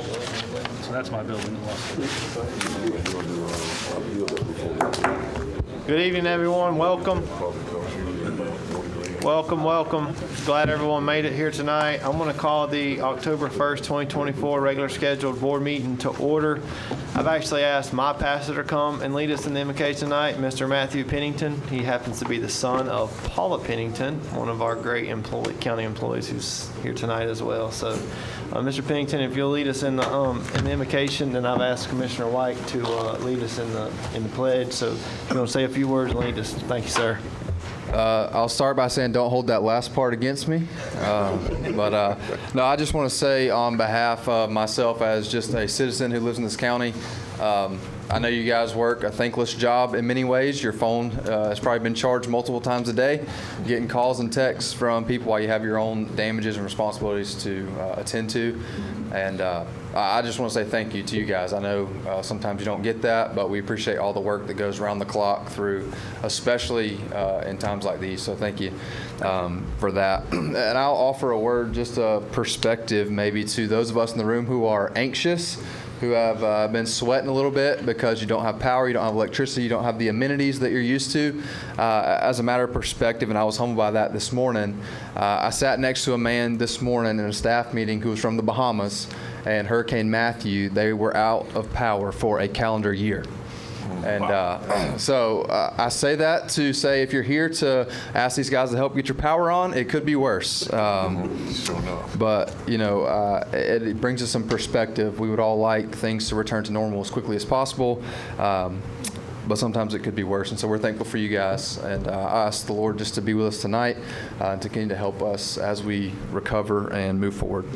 So that's my building. Good evening, everyone. Welcome. Welcome. Glad everyone made it here tonight. I'm going to call the October 1st, 2024 regular scheduled board meeting to order. I've actually asked my pastor to come and lead us in the invocation tonight, Mr. Matthew Pennington. He happens to be the son of Paula Pennington, one of our great county employees who's here tonight as well. So, Mr. Pennington, if you'll lead us in the invocation, then I've asked Commissioner White to lead us in the pledge. So, if you want to say a few words and lead us, thank you, sir. I'll start by saying don't hold that last part against me. No, I just want to say on behalf of myself as just a citizen who lives in this county, I know you guys work a thankless job in many ways. Your phone has probably been charged multiple times a day, getting calls and texts from people while you have your own damages and responsibilities to attend to. And I just want to say thank you to you guys. I know sometimes you don't get that, but we appreciate all the work that goes around the clock through, especially in times like these. So thank you for that. And I'll offer a word, just a perspective maybe to those of us in the room who are anxious, who have been sweating a little bit because you don't have power, you don't have electricity, you don't have the amenities that you're used to. As a matter of perspective, and I was humbled by that this morning, I sat next to a man this morning in a staff meeting who was from the Bahamas, and Hurricane Matthew, they were out of power for a calendar year. And so I say that to say if you're here to ask these guys to help get your power on, it could be worse. But, you know, it brings us some perspective. We would all like things to return to normal as quickly as possible. But sometimes it could be worse. And so we're thankful for you guys. And I ask the Lord just to be with us tonight and to continue to help us as we recover and move forward.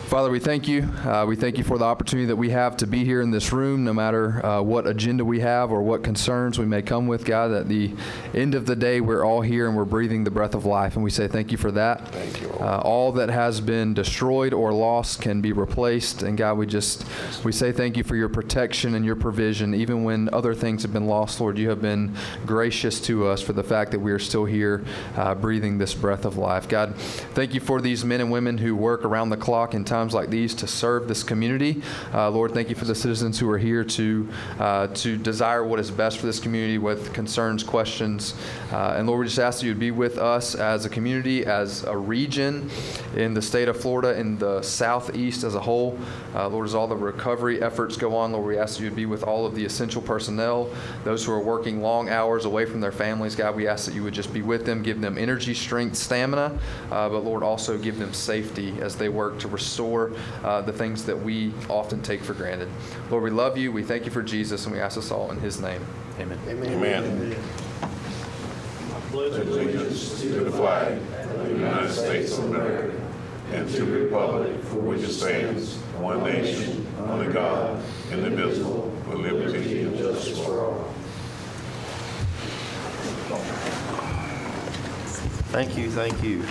Father, we thank you. We thank you for the opportunity that we have to be here in this room, no matter what agenda we have or what concerns we may come with, God. At the end of the day, we're all here and we're breathing the breath of life, and we say thank you for that. Thank you. All that has been destroyed or lost can be replaced, and God, we say thank you for your protection and your provision. Even when other things have been lost, Lord, you have been gracious to us for the fact that we are still here breathing this breath of life. God, thank you for these men and women who work around the clock in times like these to serve this community. Lord, thank you for the citizens who are here to desire what is best for this community with concerns, questions. And Lord, we just ask that you would be with us as a community, as a region in the state of Florida, in the southeast as a whole. Lord, as all the recovery efforts go on, Lord, we ask that you would be with all of the essential personnel, those who are working long hours away from their families. God, we ask that you would just be with them, give them energy, strength, stamina, but Lord, also give them safety as they work to restore the things that we often take for granted. Lord, we love you. We thank you for Jesus, and we ask this all in his name. Amen. Amen. Allegiance to the flag of the United States of America and to the republic for which it stands, one nation, under God, indivisible, with liberty and justice for all. Thank you.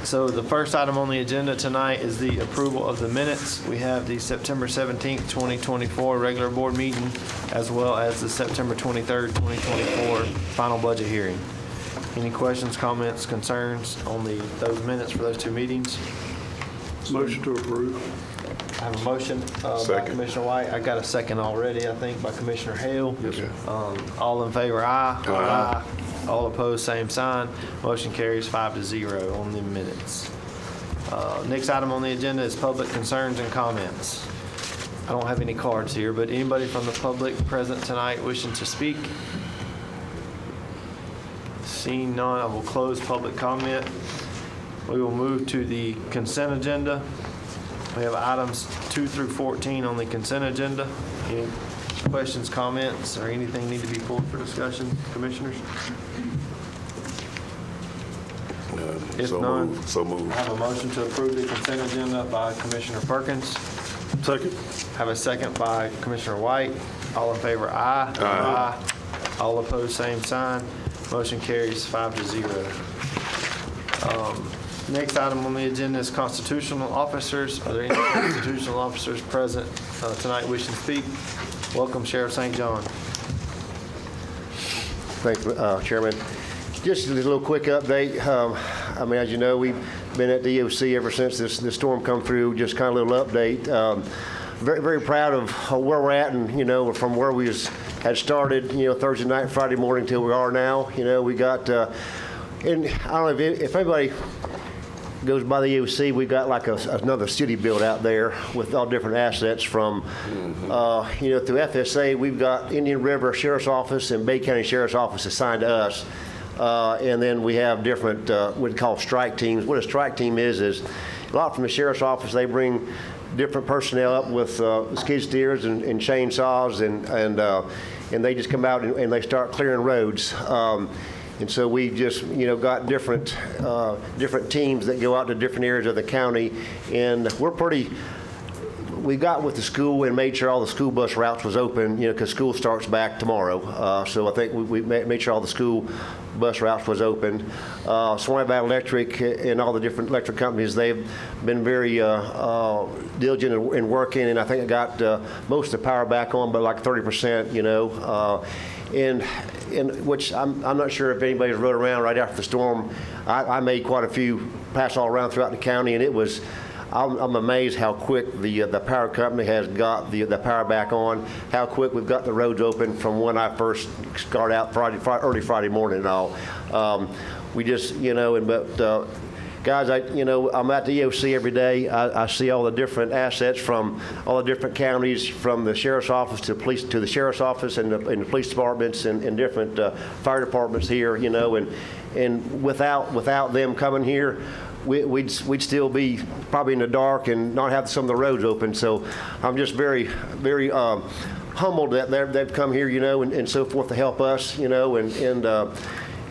So the first item on the agenda tonight is the approval of the minutes. We have the September 17th, 2024 regular board meeting, as well as the September 23rd, 2024 final budget hearing. Any questions, comments, concerns on those minutes for those two meetings? Motion to approve. I have a motion by Commissioner White. I got a second already, I think, by Commissioner Hale. Yes, sir. All in favor, aye. Aye. All opposed, same sign. Motion carries 5-0 on the minutes. Next item on the agenda is public concerns and comments. I don't have any cards here, but anybody from the public present tonight wishing to speak? Seeing none, I will close public comment. We will move to the consent agenda. We have items 2 through 14 on the consent agenda. Any questions, comments, or anything need to be pulled for discussion, commissioners? If none, So moved. I have a motion to approve the consent agenda by Commissioner Perkins. Second. Have a second by Commissioner White. All in favor, aye. Aye. All opposed, same sign. Motion carries 5-0. Next item on the agenda is constitutional officers. Are there any constitutional officers present tonight wishing to speak? Welcome, Sheriff St. John. Thank you, Chairman. Just a little quick update. I mean, as you know, we've been at the EOC ever since this storm come through. Just kind of a little update. Very, very proud of where we're at, and from where we had started, Thursday night, Friday morning till we are now. We got, and I don't know if anybody goes by the EOC, we got like another city built out there with all different assets from, through FSA, we've got Indian River Sheriff's Office and Bay County Sheriff's Office assigned to us. And then we have different, what we call strike teams. What a strike team is a lot from the Sheriff's Office, they bring different personnel up with skid steers and chainsaws, and they just come out and they start clearing roads. And so we just, got different teams that go out to different areas of the county, and we got with the school and made sure all the school bus routes was open, because school starts back tomorrow. So I think we made sure all the school bus routes was open. Suwannee Valley Electric and all the different electric companies, they've been very diligent in working, and I think I got most of the power back on, but like 30%, and which I'm not sure if anybody's rode around right after the storm. I made quite a few pass all around throughout the county, and I'm amazed how quick the power company has got the power back on, how quick we've got the roads open from when I first started out early Friday morning and all. We just, guys, I'm at the EOC every day. I see all the different assets from all the different counties, from the sheriff's office to the sheriff's office and the police departments and different fire departments here, and without them coming here, we'd still be probably in the dark and not have some of the roads open. So I'm just very, very humbled that they've come here, and so forth to help us, and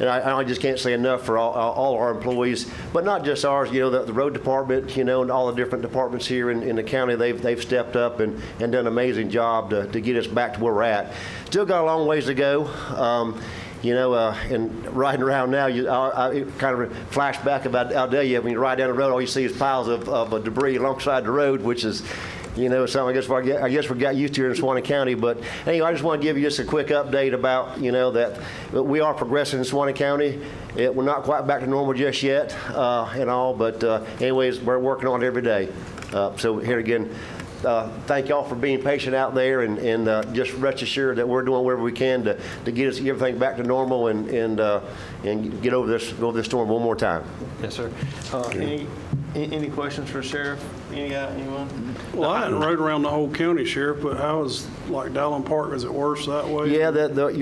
I just can't say enough for all our employees, but not just ours. The road department, and all the different departments here in the county, they've stepped up and done an amazing job to get us back to where we're at. Still got a long ways to go. And riding around now, I kind of flash back about Aldelia. When you ride down the road, all you see is piles of debris alongside the road, which is, something I guess we got used to here in Suwannee County. But anyway, I just want to give you just a quick update about, that we are progressing in Suwannee County. We're not quite back to normal just yet and all, but anyways, we're working on it every day. So here again, thank y'all for being patient out there, and just rest assured that we're doing whatever we can to get everything back to normal and get over this storm one more time. Yes, sir. Any questions for Sheriff? Anyone? Well, I hadn't rode around the whole county, Sheriff, but how is, like, Dowling Park, is it worse that way? Yeah,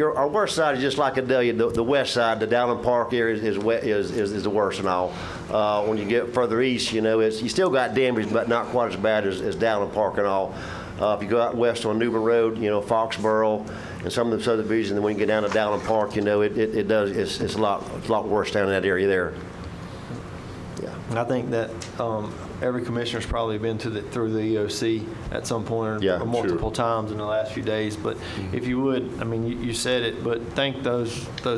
our worst side is just like Adelia. The west side, the Dowling Park area is the worst and all. When you get further east, you still got damage, but not quite as bad as Dowling Park and all. If you go out west on Newbern Road, Foxborough and some of the subdivisions, and then when you get down to Dowling Park, it's a lot worse down in that area there. I think that every commissioner's probably been through the EOC at some point or multiple times in the last few days. But if you would, you said it, but thank those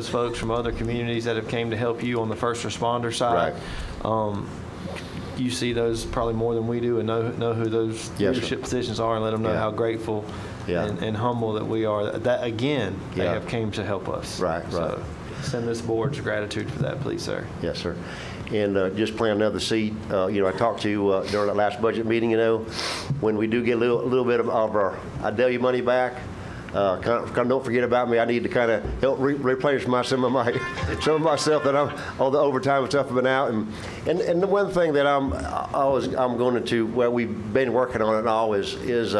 folks from other communities that have came to help you on the first responder side. Right. You see those probably more than we do, and know who those leadership positions are, and let them know how grateful and humble that we are. That again, they have came to help us. Right. So send this board's gratitude for that, please, sir. Yes, sir. And just plant another seed. I talked to you during that last budget meeting. When we do get a little bit of our Adelia money back, don't forget about me. I need to kind of help replenish some of my stuff that all the overtime and stuff have been out. And the one thing that I'm going to where we've been working on it and all is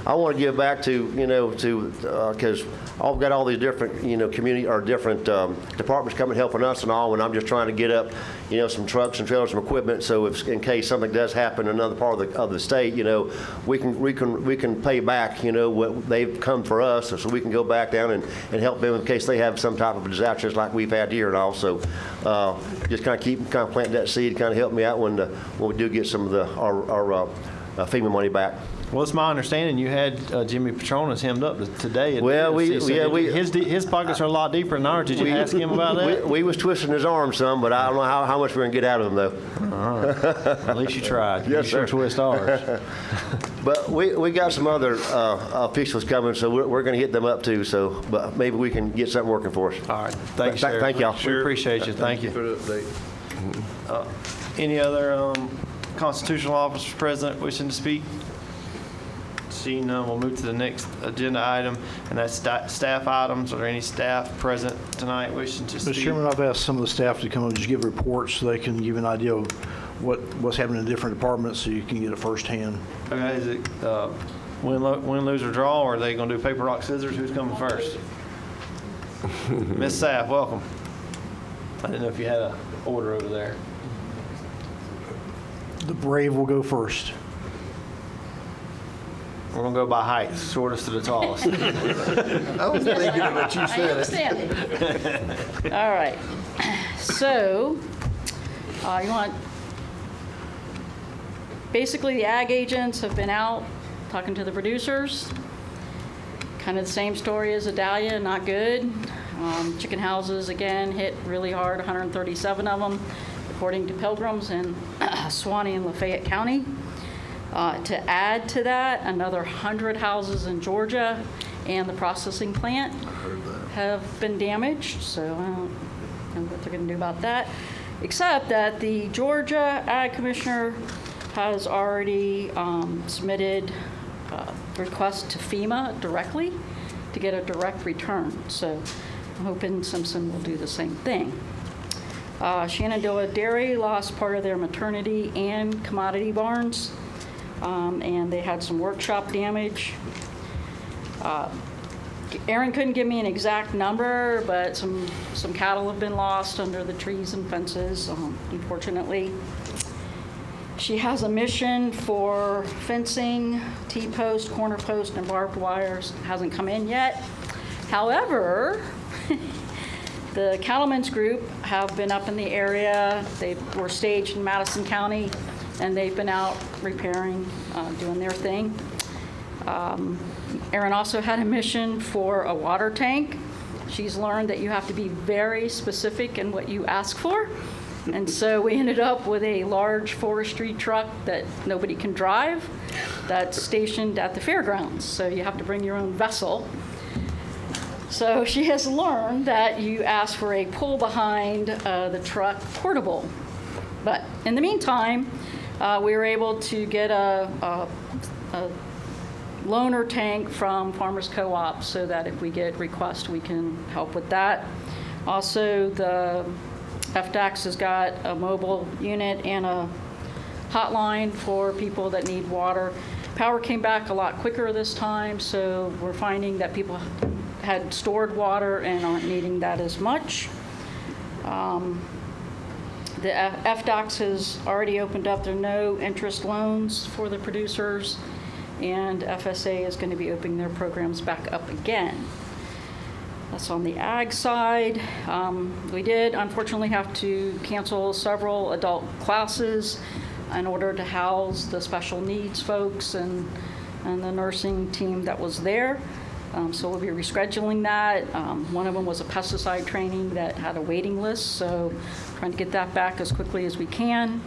I want to give back to because I've got all these different community or different departments coming helping us and all, and I'm just trying to get up some trucks and trailers, some equipment, so if in case something does happen in another part of the state, we can pay back what they've come for us, so we can go back down and help them in case they have some type of disasters like we've had here and all. So just kind of plant that seed, kind of help me out when we do get some of our FEMA money back. Well, it's my understanding you had Jimmy Petronas hemmed up today. Well, his pockets are a lot deeper than ours. Did you ask him about that? We was twisting his arm some, but I don't know how much we're going to get out of him, though. All right. At least you tried. Yes, sir. Twist ours. But we got some other officials coming, so we're going to hit them up, too. So, but maybe we can get something working for us. All right. Thanks, Sheriff. Thank y'all. We appreciate you. Thank you. For the update. Any other constitutional officers present wishing to speak? Seeing none, we'll move to the next agenda item, and that's staff items. Are there any staff present tonight wishing to speak? Mr. Chairman, I've asked some of the staff to come and just give reports so they can give an idea of what's happening in different departments so you can get it firsthand. Okay, is it win, lose, or draw, or are they going to do paper, rock, scissors? Who's coming first? Ms. Saff, welcome. I didn't know if you had an order over there. The brave will go first. We're going to go by height, shortest to the tallest. I was thinking of what you I said. understand. All right. So, you want, basically the ag agents have been out talking to the producers. Kind of the same story as Adalia, not good. Chicken houses, again, hit really hard, 137 of them, according to Pilgrims in Suwannee and Lafayette County. To add to that, another 100 houses in Georgia and the processing plant have been damaged, so I don't know what they're going to do about that, except that the Georgia Ag Commissioner has already submitted a request to FEMA directly to get a direct return, so I'm hoping Simpson will do the same thing. Shenandoah Dairy lost part of their maternity and commodity barns. And they had some workshop damage. Aaron couldn't give me an exact number, but some cattle have been lost under the trees and fences, unfortunately. She has a mission for fencing, T-post, corner post, and barbed wires. Hasn't come in yet. However, the cattlemen's group have been up in the area. They were staged in Madison County, and they've been out repairing, doing their thing. Erin also had a mission for a water tank. She's learned that you have to be very specific in what you ask for. And so we ended up with a large forestry truck that nobody can drive that's stationed at the fairgrounds. So you have to bring your own vessel. So she has learned that you ask for a pull behind the truck portable. But in the meantime, we were able to get a loaner tank from Farmers Co-op so that if we get requests, we can help with that. Also, the FDAX has got a mobile unit and a hotline for people that need water. Power came back a lot quicker this time, so we're finding that people had stored water and aren't needing that as much. The FDOCS has already opened up their no interest loans for the producers, and FSA is going to be opening their programs back up again. That's on the ag side. We did unfortunately have to cancel several adult classes in order to house the special needs folks and the nursing team that was there. So we'll be rescheduling that. One of them was a pesticide training that had a waiting list, so trying to get that back as quickly as we can.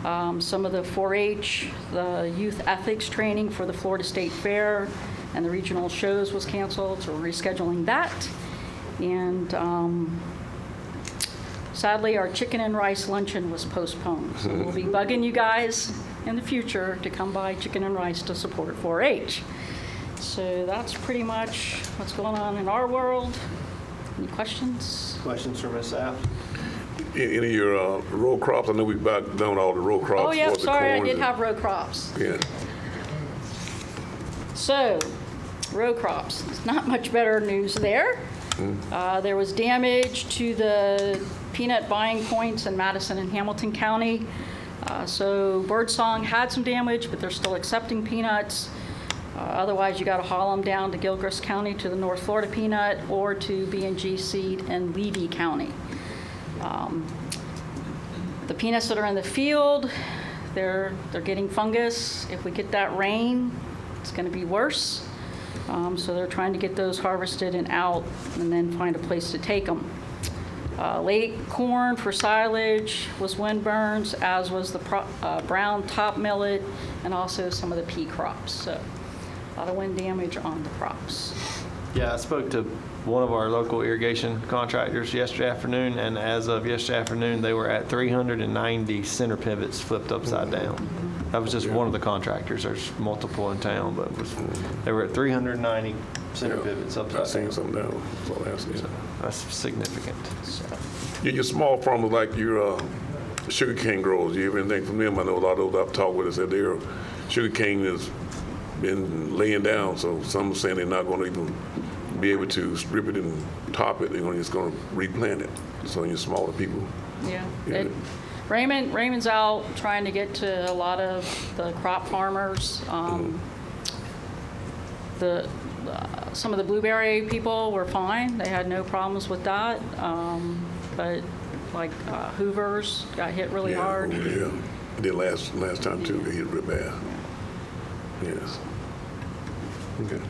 Some of the 4-H, the youth ethics training for the Florida State Fair and the regional shows was canceled, so we're rescheduling that. And sadly, our chicken and rice luncheon was postponed. So we'll be bugging you guys in the future to come by chicken and rice to support 4-H. So that's pretty much what's going on in our world. Any questions? Questions for Ms. Sapp? Any of your row crops? I know we've about done all the row crops. Oh, yeah, for the sorry, I corn did and- have row crops. Yeah. So, row crops, not much better news there. There was damage to the peanut buying points in Madison and Hamilton County. So Birdsong had some damage, but they're still accepting peanuts. Otherwise, you got to haul them down to Gilchrist County to the North Florida Peanut or to B&G Seed in Levy County. The peanuts that are in the field, they're getting fungus. If we get that rain, it's going to be worse. So they're trying to get those harvested and out and then find a place to take them. Late corn for silage was wind burns, as was the brown top millet and also some of the pea crops. So a lot of wind damage on the crops. Yeah, I spoke to one of our local irrigation contractors yesterday afternoon, and as of yesterday afternoon, they were at 390 center pivots flipped upside down. That was just one of the contractors. There's multiple in town, but they were at 390 center pivots I upside seen down. something down. That's all I asked you. That's significant. Your small farmers like your sugar cane growers, you hear anything from them? I know a lot of those I've talked with said their sugar cane has been laying down, so some are saying they're not going to even be able to strip it and top it. They're just going to replant it. So your smaller people. Yeah. Yeah. Raymond's out trying to get to a lot of the crop farmers. Some of the blueberry people were fine. They had no problems with that. But like Hoover's got hit really hard. Yeah. It did last time too. They hit real bad. Yes. Okay.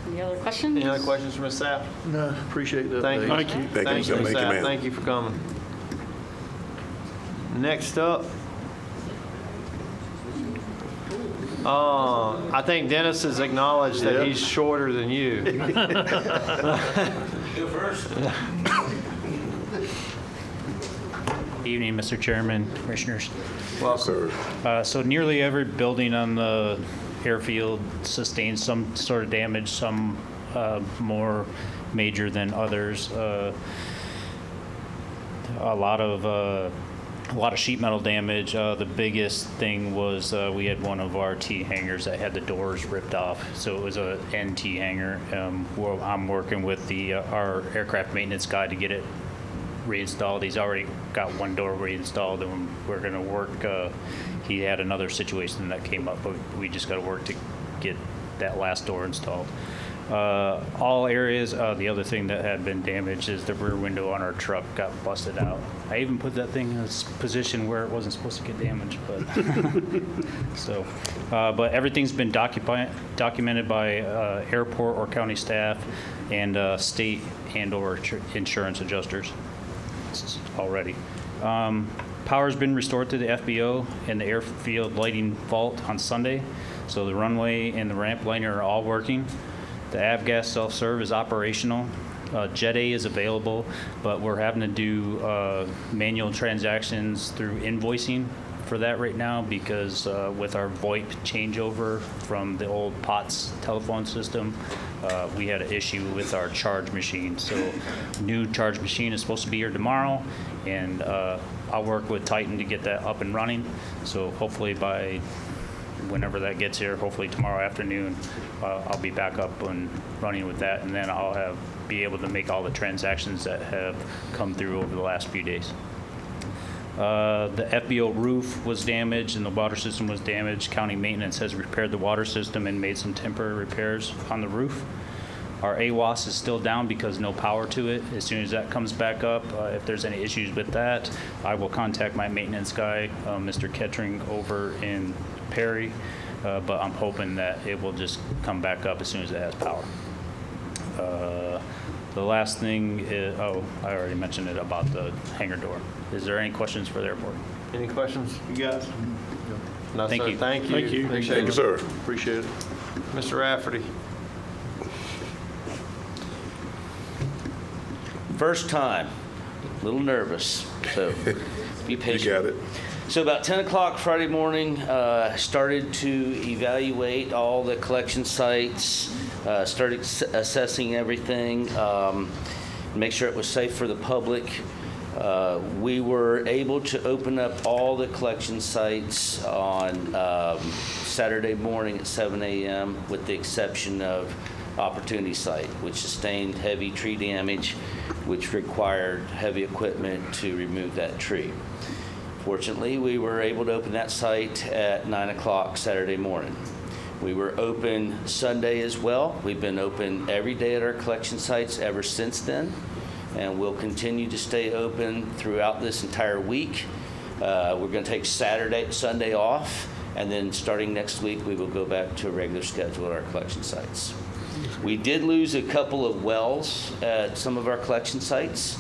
Any other questions? Any other questions for Ms. Sapp? No, appreciate that. Thank you. Thank you. Thank you, Thank you, Ms. Ms. Sapp. Sapp. Ma'am. Thank you for coming. Next up, I think Dennis has acknowledged that he's shorter than you. Evening, Mr. Chairman, Commissioners. Well, Sir. So nearly every building on the airfield sustained some sort of damage, some more major than others. A lot of sheet metal damage. The biggest thing was we had one of our T hangers that had the doors ripped off. So it was a NT hanger. I'm working with our aircraft maintenance guy to get it reinstalled. He's already got one door reinstalled, and we're going to work. He had another situation that came up, but we just got to work to get that last door installed. All areas. The other thing that had been damaged is the rear window on our truck got busted out. I even put that thing in a position where it wasn't supposed to get damaged, but so. But everything's been documented by airport or county staff and state and/or insurance adjusters already. Power's been restored to the FBO and the airfield lighting vault on Sunday, so the runway and the ramp lighting are all working. The avgas self-serve is operational. Jet A is available, but we're having to do manual transactions through invoicing for that right now because with our VoIP changeover from the old POTS telephone system, we had an issue with our charge machine. So new charge machine is supposed to be here tomorrow, and I'll work with Titan to get that up and running. So hopefully by whenever that gets here, hopefully tomorrow afternoon, I'll be back up and running with that, and then I'll be able to make all the transactions that have come through over the last few days. The FBO roof was damaged and the water system was damaged. County maintenance has repaired the water system and made some temporary repairs on the roof. Our AWAS is still down because no power to it. As soon as that comes back up, if there's any issues with that, I will contact my maintenance guy, Mr. Kettering over in Perry, but I'm hoping that it will just come back up as soon as it has power. The last thing is, I already mentioned it about the hangar door. Is there any questions for the airport? any questions, you guys? No, Thank sir. you. Thank you. Thank you. Appreciate Thank you, it. sir. Appreciate it. Mr. Rafferty. First time, a little nervous, so be You patient. got it. So about 10 o'clock Friday morning, started to evaluate all the collection sites, started assessing everything, make sure it was safe for the public. We were able to open up all the collection sites on Saturday morning at 7 a.m. with the exception of Opportunity Site, which sustained heavy tree damage, which required heavy equipment to remove that tree. Fortunately, we were able to open that site at 9 o'clock Saturday morning. We were open Sunday as well. We've been open every day at our collection sites ever since then, and we'll continue to stay open throughout this entire week. We're going to take Sunday off, and then starting next week, we will go back to a regular schedule at our collection sites. We did lose a couple of wells at some of our collection sites.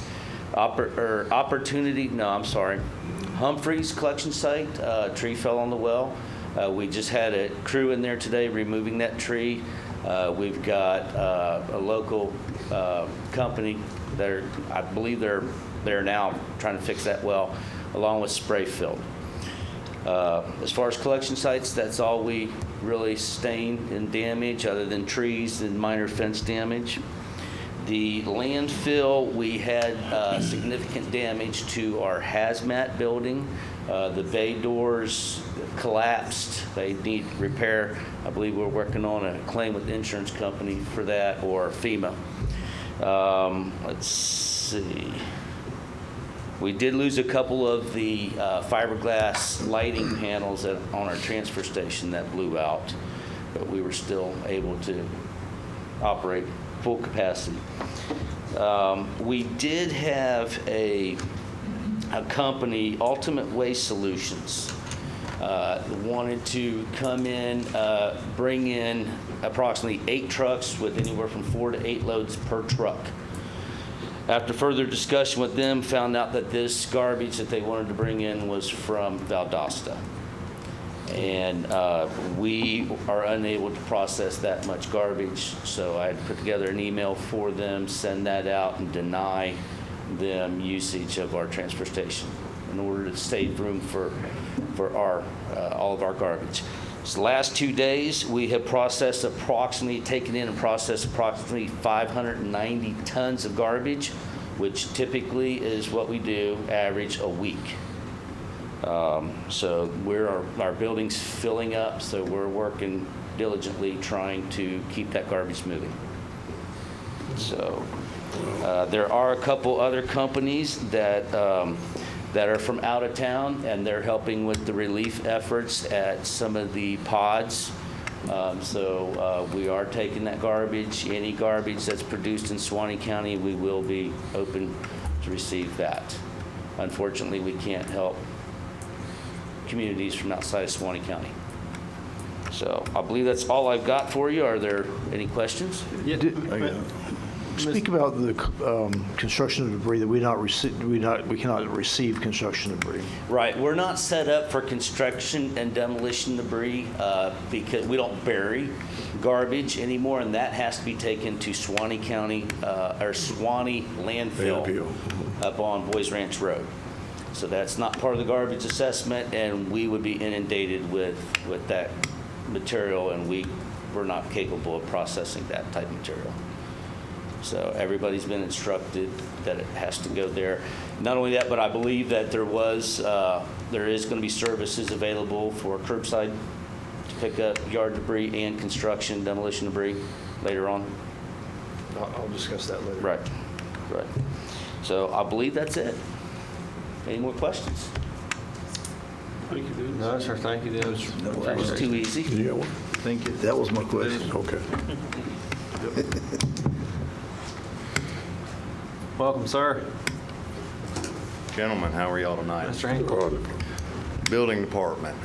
Humphrey's collection site, a tree fell on the well. We just had a crew in there today removing that tree. We've got a local company that I believe they're now trying to fix that well, along with spray fill. As far as collection sites, that's all we really sustained in damage, other than trees and minor fence damage. The landfill, we had significant damage to our hazmat building. The bay doors collapsed. They need repair. I believe we're working on a claim with the insurance company for that, or FEMA. Let's see. We did lose a couple of the fiberglass lighting panels on our transfer station that blew out, but we were still able to operate full capacity. We did have a company, Ultimate Waste Solutions, wanted to come in, bring in approximately 8 trucks with anywhere from 4 to 8 loads per truck. After further discussion with them, found out that this garbage that they wanted to bring in was from Valdosta. And we are unable to process that much garbage, so I had put together an email for them, send that out, and deny them usage of our transfer station in order to save room for our all of our garbage. So the last 2 days, we have processed taken in and processed approximately 590 tons of garbage, which typically is what we do average a week. So our building's filling up, so we're working diligently trying to keep that garbage moving. So there are a couple other companies that are from out of town, and they're helping with the relief efforts at some of the pods. So we are taking that garbage. Any garbage that's produced in Suwannee County, we will be open to receive that. Unfortunately, we can't help communities from outside of Suwannee County. So I believe that's all I've got for you. Are there any questions? Speak about the construction debris that we cannot receive construction debris. Right, we're not set up for construction and demolition debris because we don't bury garbage anymore, and that has to be taken to Suwannee County or Suwannee landfill up on Boys Ranch Road. So that's not part of the garbage assessment, and we would be inundated with that material, and we're not capable of processing that type of material. So everybody's been instructed that it has to go there. Not only that, but I believe that there is going to be services available for curbside to pick up yard debris and construction demolition debris later on. I'll discuss that later. Right. So I believe that's it. Any more questions? Thank you, Dennis. No, sir. Thank you, Dennis. That was too easy. Thank you. That was my question. Okay. Welcome, sir. Gentlemen, how are y'all tonight? Mr. Hinkle. Building department.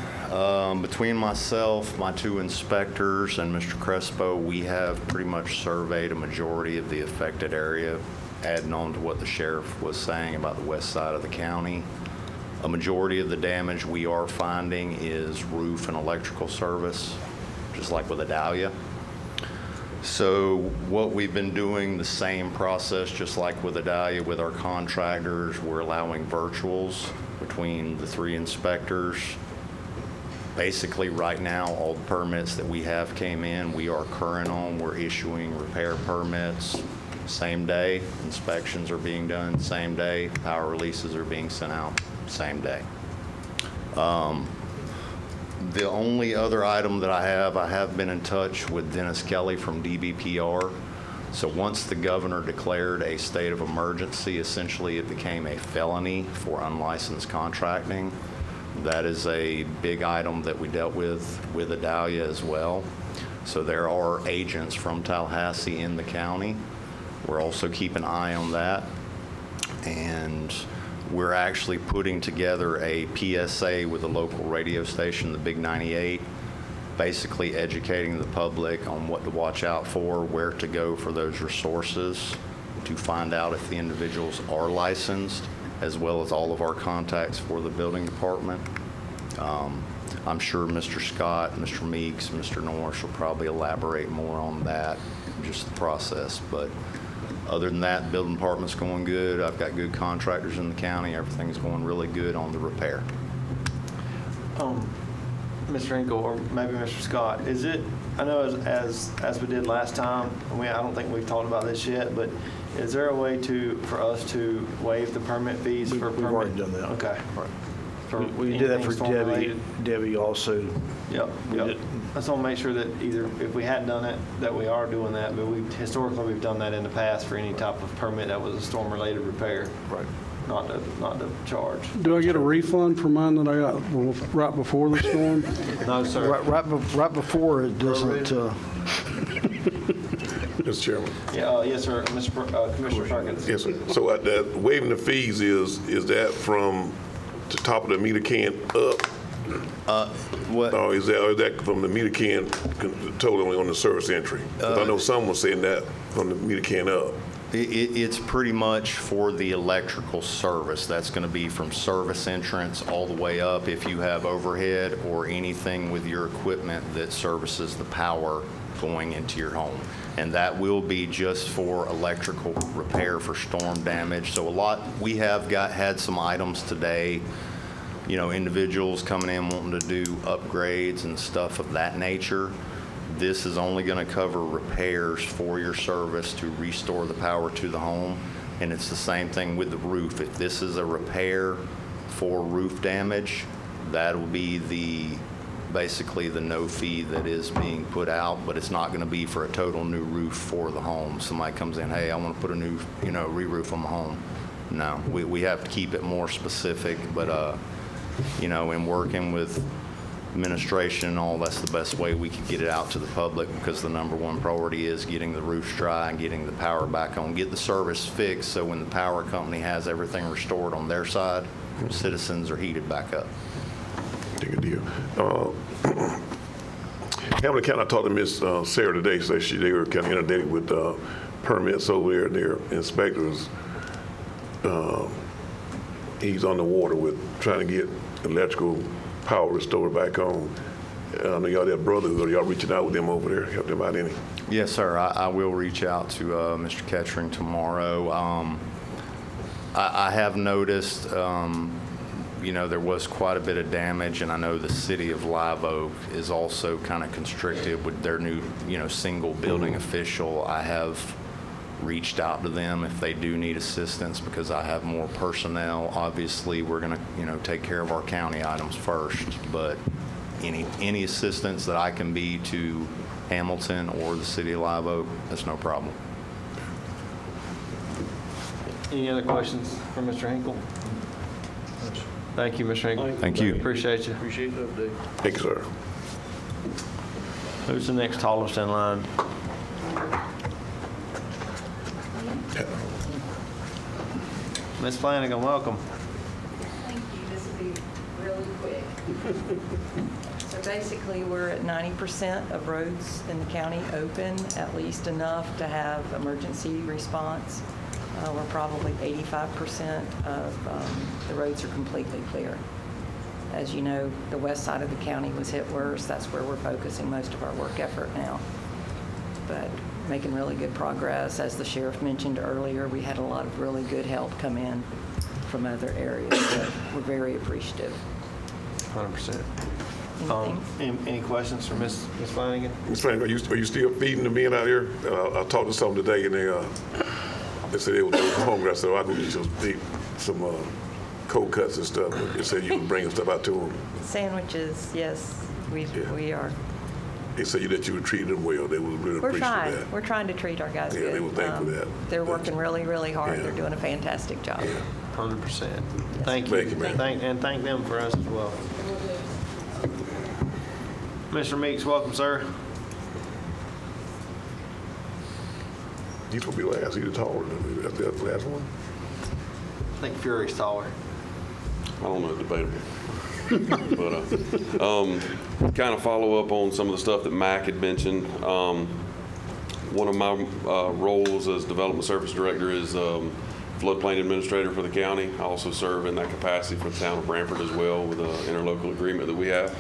Between myself, my 2 inspectors, and Mr. Crespo, we have pretty much surveyed a majority of the affected area, adding on to what the sheriff was saying about the west side of the county. A majority of the damage we are finding is roof and electrical service, just like with Adalia. So what we've been doing, the same process, just like with Adalia, with our contractors, we're allowing virtuals between the 3 inspectors. Basically, right now, all the permits that we have came in, we are current on. We're issuing repair permits same day. Inspections are being done same day. Power releases are being sent out same day. The only other item that I have been in touch with Dennis Kelly from DBPR. So once the governor declared a state of emergency, essentially it became a felony for unlicensed contracting. That is a big item that we dealt with Adalia as well. So there are agents from Tallahassee in the county. We're also keeping an eye on that. And we're actually putting together a PSA with a local radio station, the Big 98, basically educating the public on what to watch out for, where to go for those resources to find out if the individuals are licensed, as well as all of our contacts for the building department. I'm sure Mr. Scott, Mr. Meeks, Mr. Norris will probably elaborate more on that, just the process. But other than that, building department's going good. I've got good contractors in the county. Everything's going really good on the repair. Mr. Hinkle, or maybe Mr. Scott, is it, I know as we did last time, I don't think we've talked about this yet, but is there a way for us to waive the permit fees for permit? We've already done that. Okay. We did that for anything storm-related? Debbie also. Yep. We Yep. did. I just want to make sure that either, if we hadn't done it, that we are doing that, but historically, we've done that in the past for any type of permit that was a storm-related repair. Right. Not to charge. Do I get a refund for mine that I got right before the storm? No, sir. Right before it doesn't, Mr. Chairman. Yeah, yes, sir. Commissioner Perkins. Yes, sir. So that waiving the fees is that from the top of the meter can up? What? Or is that from the meter can totally on the service entry? 'Cause I know some was saying that from the meter can up. It's pretty much for the electrical service. That's going to be from service entrance all the way up if you have overhead or anything with your equipment that services the power going into your home. And that will be just for electrical repair for storm damage. So we have had some items today, individuals coming in wanting to do upgrades and stuff of that nature. This is only going to cover repairs for your service to restore the power to the home. And it's the same thing with the roof. If this is a repair for roof damage, that'll be basically the no fee that is being put out, but it's not going to be for a total new roof for the home. Somebody comes in, hey, I want to put a new, re-roof on my home. No, we have to keep it more specific, but, in working with administration and all, that's the best way we could get it out to the public, because the number one priority is getting the roofs dry and getting the power back on, get the service fixed, so when the power company has everything restored on their side, citizens are heated back up. Good deal. Hamilton County, I talked to Miss Sarah today, so they were kind of inundated with permits over there, and their inspectors. He's on the water with trying to get electrical power restored back on. I know y'all have brotherhood. Y'all reaching out with them over there, help them out any? Yes, sir. I will reach out to Mr. Kettering tomorrow. I have noticed, there was quite a bit of damage, and I know the city of Live Oak is also kind of constricted with their new, single building official. I have reached out to them if they do need assistance, because I have more personnel. Obviously, we're going to, take care of our county items first, but any assistance that I can be to Hamilton or the city of Live Oak, that's no problem. Any other questions for Mr. Hinkle? Thank you, Mr. Hinkle. Thank you. Appreciate you. appreciate the update. Thank you, sir. Who's the next tallest in line? Ms. Flanagan, welcome. Thank you. This will be really quick. So basically, we're at 90% of roads in the county open, at least enough to have emergency response. We're probably 85% of the roads are completely clear. As you know, the west side of the county was hit worse. That's where we're focusing most of our work effort now. But making really good progress. As the sheriff mentioned earlier, we had a lot of really good help come in from other areas. So we're very appreciative. 100%. Anything? Any questions for Ms. Flanagan? Ms. Flanagan, are you still feeding the men out here? I talked to some today, and they said they were hungry. I said, I could feed some cold cuts and stuff. They said you were bringing stuff out to them. Sandwiches, yes, we are. They said that you were treating them well. They was really We're appreciative trying. of that. We're trying to treat our guys Yeah, good. they were thankful for that. They're working really, really hard. Yeah. They're doing a fantastic job. 100%. Thank Thank you, man. And thank them for us as well. Mr. Meeks, welcome, sir. He's going to be last. He's taller than me. That's the last one. I think Fury's taller. I don't know, debatable. But kind of follow up on some of the stuff that Mac had mentioned. One of my roles as Development Service Director is floodplain administrator for the county. I also serve in that capacity for the town of Branford as well with an interlocal agreement that we have.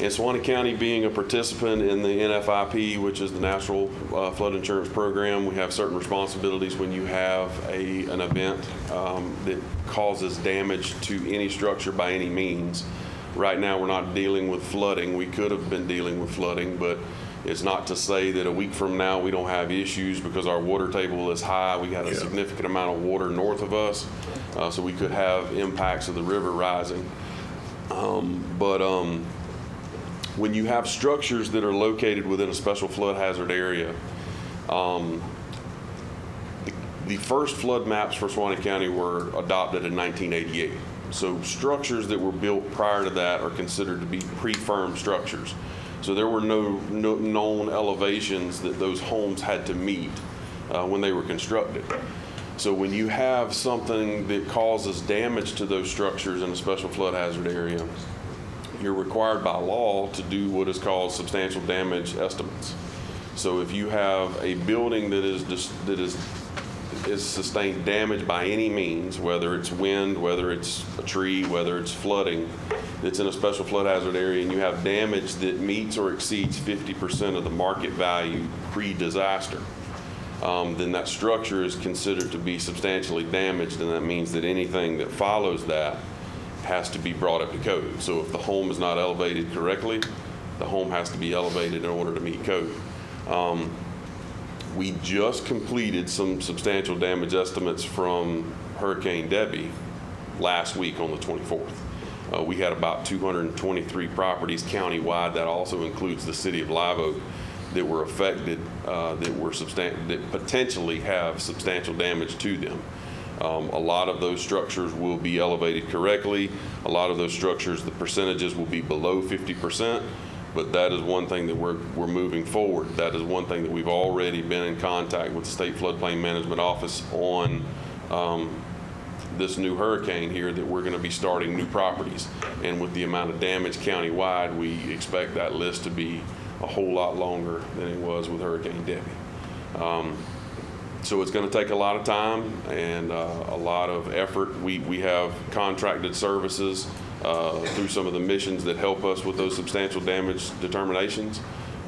And Suwannee County being a participant in the NFIP, which is the National Flood Insurance Program, we have certain responsibilities when you have an event that causes damage to any structure by any means. Right now, we're not dealing with flooding. We could have been dealing with flooding, but it's not to say that a week from now we don't have issues because our water table is high. We got a significant amount of water north of us, so we could have impacts of the river rising. When you have structures that are located within a special flood hazard area, the first flood maps for Suwannee County were adopted in 1988. So structures that were built prior to that are considered to be pre-firm structures. So there were no known elevations that those homes had to meet when they were constructed. So when you have something that causes damage to those structures in a special flood hazard area, you're required by law to do what is called substantial damage estimates. So if you have a building that is sustained damage by any means, whether it's wind, whether it's a tree, whether it's flooding, that's in a special flood hazard area, and you have damage that meets or exceeds 50% of the market value pre-disaster, then that structure is considered to be substantially damaged, and that means that anything that follows that has to be brought up to code. So if the home is not elevated correctly, the home has to be elevated in order to meet code. We just completed some substantial damage estimates from Hurricane Debbie last week on the 24th. We had about 223 properties countywide. That also includes the city of Live Oak that were affected, that potentially have substantial damage to them. A lot of those structures will be elevated correctly. A lot of those structures, the percentages will be below 50%, but that is one thing that we're moving forward. That is one thing that we've already been in contact with the State Floodplain Management Office on this new hurricane here, that we're going to be starting new properties. And with the amount of damage countywide, we expect that list to be a whole lot longer than it was with Hurricane Debbie. So it's going to take a lot of time and a lot of effort. We have contracted services through some of the missions that help us with those substantial damage determinations.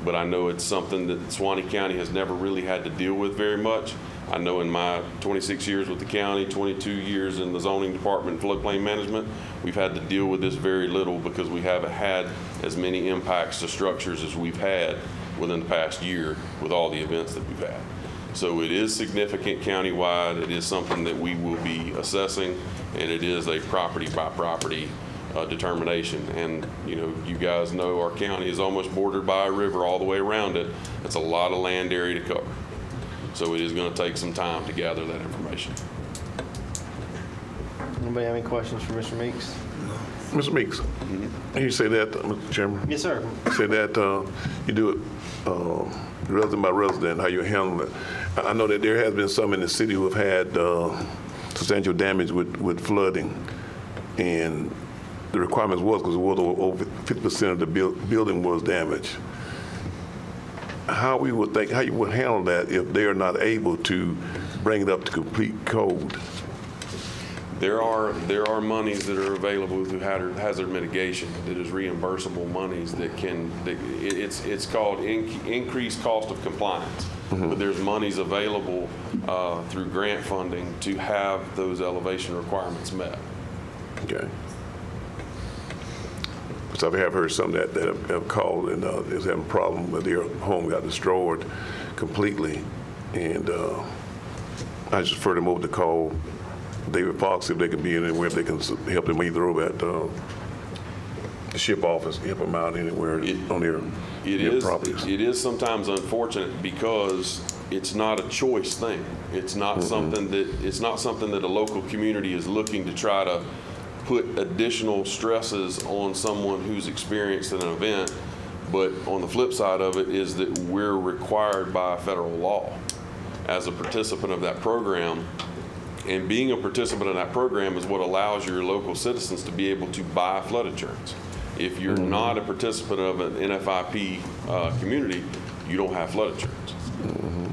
But I know it's something that Suwannee County has never really had to deal with very much. I know in my 26 years with the county, 22 years in the zoning department, floodplain management, we've had to deal with this very little because we haven't had as many impacts to structures as we've had within the past year with all the events that we've had. So it is significant countywide. It is something that we will be assessing, and it is a property by property determination. And you guys know our county is almost bordered by a river all the way around it. It's a lot of land area to cover. So it is going to take some time to gather that information. Anybody have any questions for Mr. Meeks? Mr. Meeks, you say that, Mr. Chairman? Yes, sir. You say that you do it resident by resident, how you handle it. I know that there has been some in the city who have had substantial damage with flooding, and the requirements was because it was over 50% of the building was damaged. How you would handle that if they are not able to bring it up to complete code? There are monies that are available through hazard mitigation that is reimbursable monies that can, it's called increased cost of compliance. But there's monies available through grant funding to have those elevation requirements met. Okay. So I have heard some that have called and is having a problem with their home got destroyed completely. And I just refer them over to call David Fox if they can be anywhere, if they can help them either over at the ship office, help them out anywhere on their properties. It is sometimes unfortunate because it's not a choice thing. It's not something that a local community is looking to try to put additional stresses on someone who's experienced an event. But on the flip side of it is that we're required by federal law as a participant of that program. And being a participant in that program is what allows your local citizens to be able to buy flood insurance. If you're not a participant of an NFIP community, you don't have flood insurance.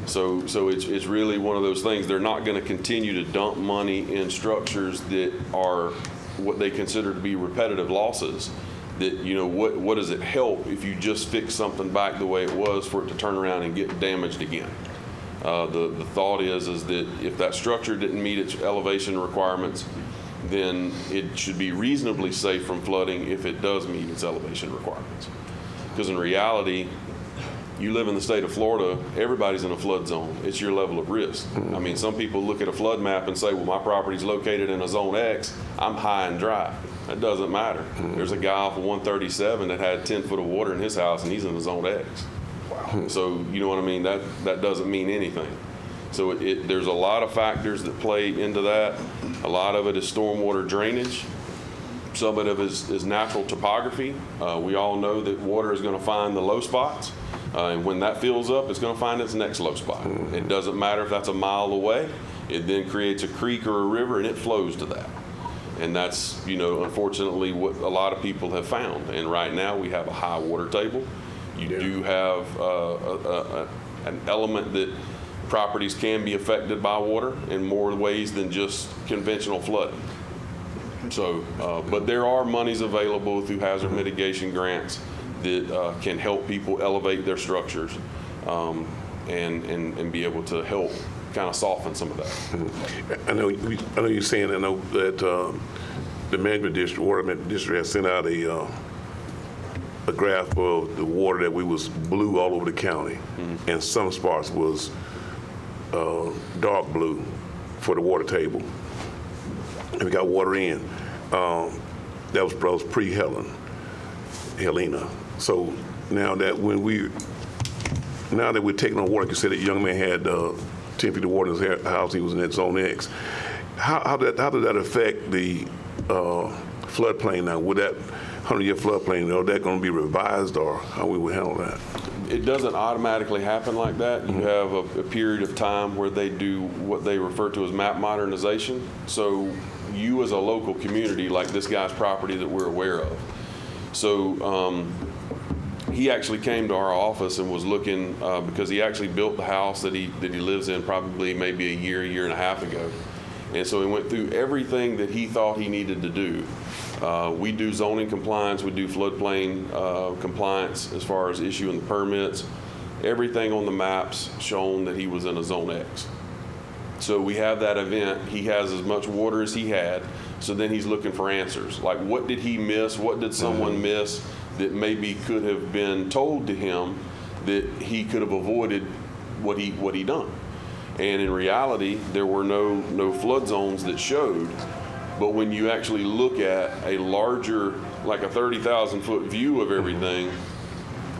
So it's really one of those things. They're not going to continue to dump money in structures that are what they consider to be repetitive losses. That, you know, what does it help if you just fix something back the way it was for it to turn around and get damaged again? The thought is that if that structure didn't meet its elevation requirements, then it should be reasonably safe from flooding if it does meet its elevation requirements. Because in reality, you live in the state of Florida, everybody's in a flood zone. It's your level of risk. I mean, some people look at a flood map and say, well, my property's located in a zone X, I'm high and dry. That doesn't matter. There's a guy off of 137 that had 10 foot of water in his house and he's in the zone X. Wow. So, you know what I mean? That doesn't mean anything. So there's a lot of factors that play into that. A lot of it is stormwater drainage. Some of it is natural topography. We all know that water is going to find the low spots. And when that fills up, it's going to find its next low spot. It doesn't matter if that's a mile away. It then creates a creek or a river, and it flows to that. And that's, you know, unfortunately what a lot of people have found. And right now we have a high water table. You do have an element that properties can be affected by water in more ways than just conventional flooding. So, but there are monies available through hazard mitigation grants that can help people elevate their structures and be able to help kind of soften some of that. I know you're saying, I know that the management district, water management district has sent out a graph of the water that we was blue all over the county, and some spots was dark blue for the water table. And we got water in. That was pre-Helena. So now that we're taking on water, like you said, that young man had 10 feet of water in his house, he was in that zone X. How did that affect the floodplain now? Would that 100-year floodplain, are that going to be revised, or how we would handle that? It doesn't automatically happen like that. You have a period of time where they do what they refer to as map modernization. So you as a local community, like this guy's property that we're aware of. So he actually came to our office and was looking, because he actually built the house that he lives in probably maybe a year and a half ago. And so he went through everything that he thought he needed to do. We do zoning compliance, we do floodplain compliance as far as issuing the permits. Everything on the maps shown that he was in a zone X. So we have that event. He has as much water as he had. So then he's looking for answers. Like, what did he miss? What did someone miss that maybe could have been told to him that he could have avoided what he done? And in reality, there were no flood zones that showed. But when you actually look at a larger, like a 30,000 foot view of everything,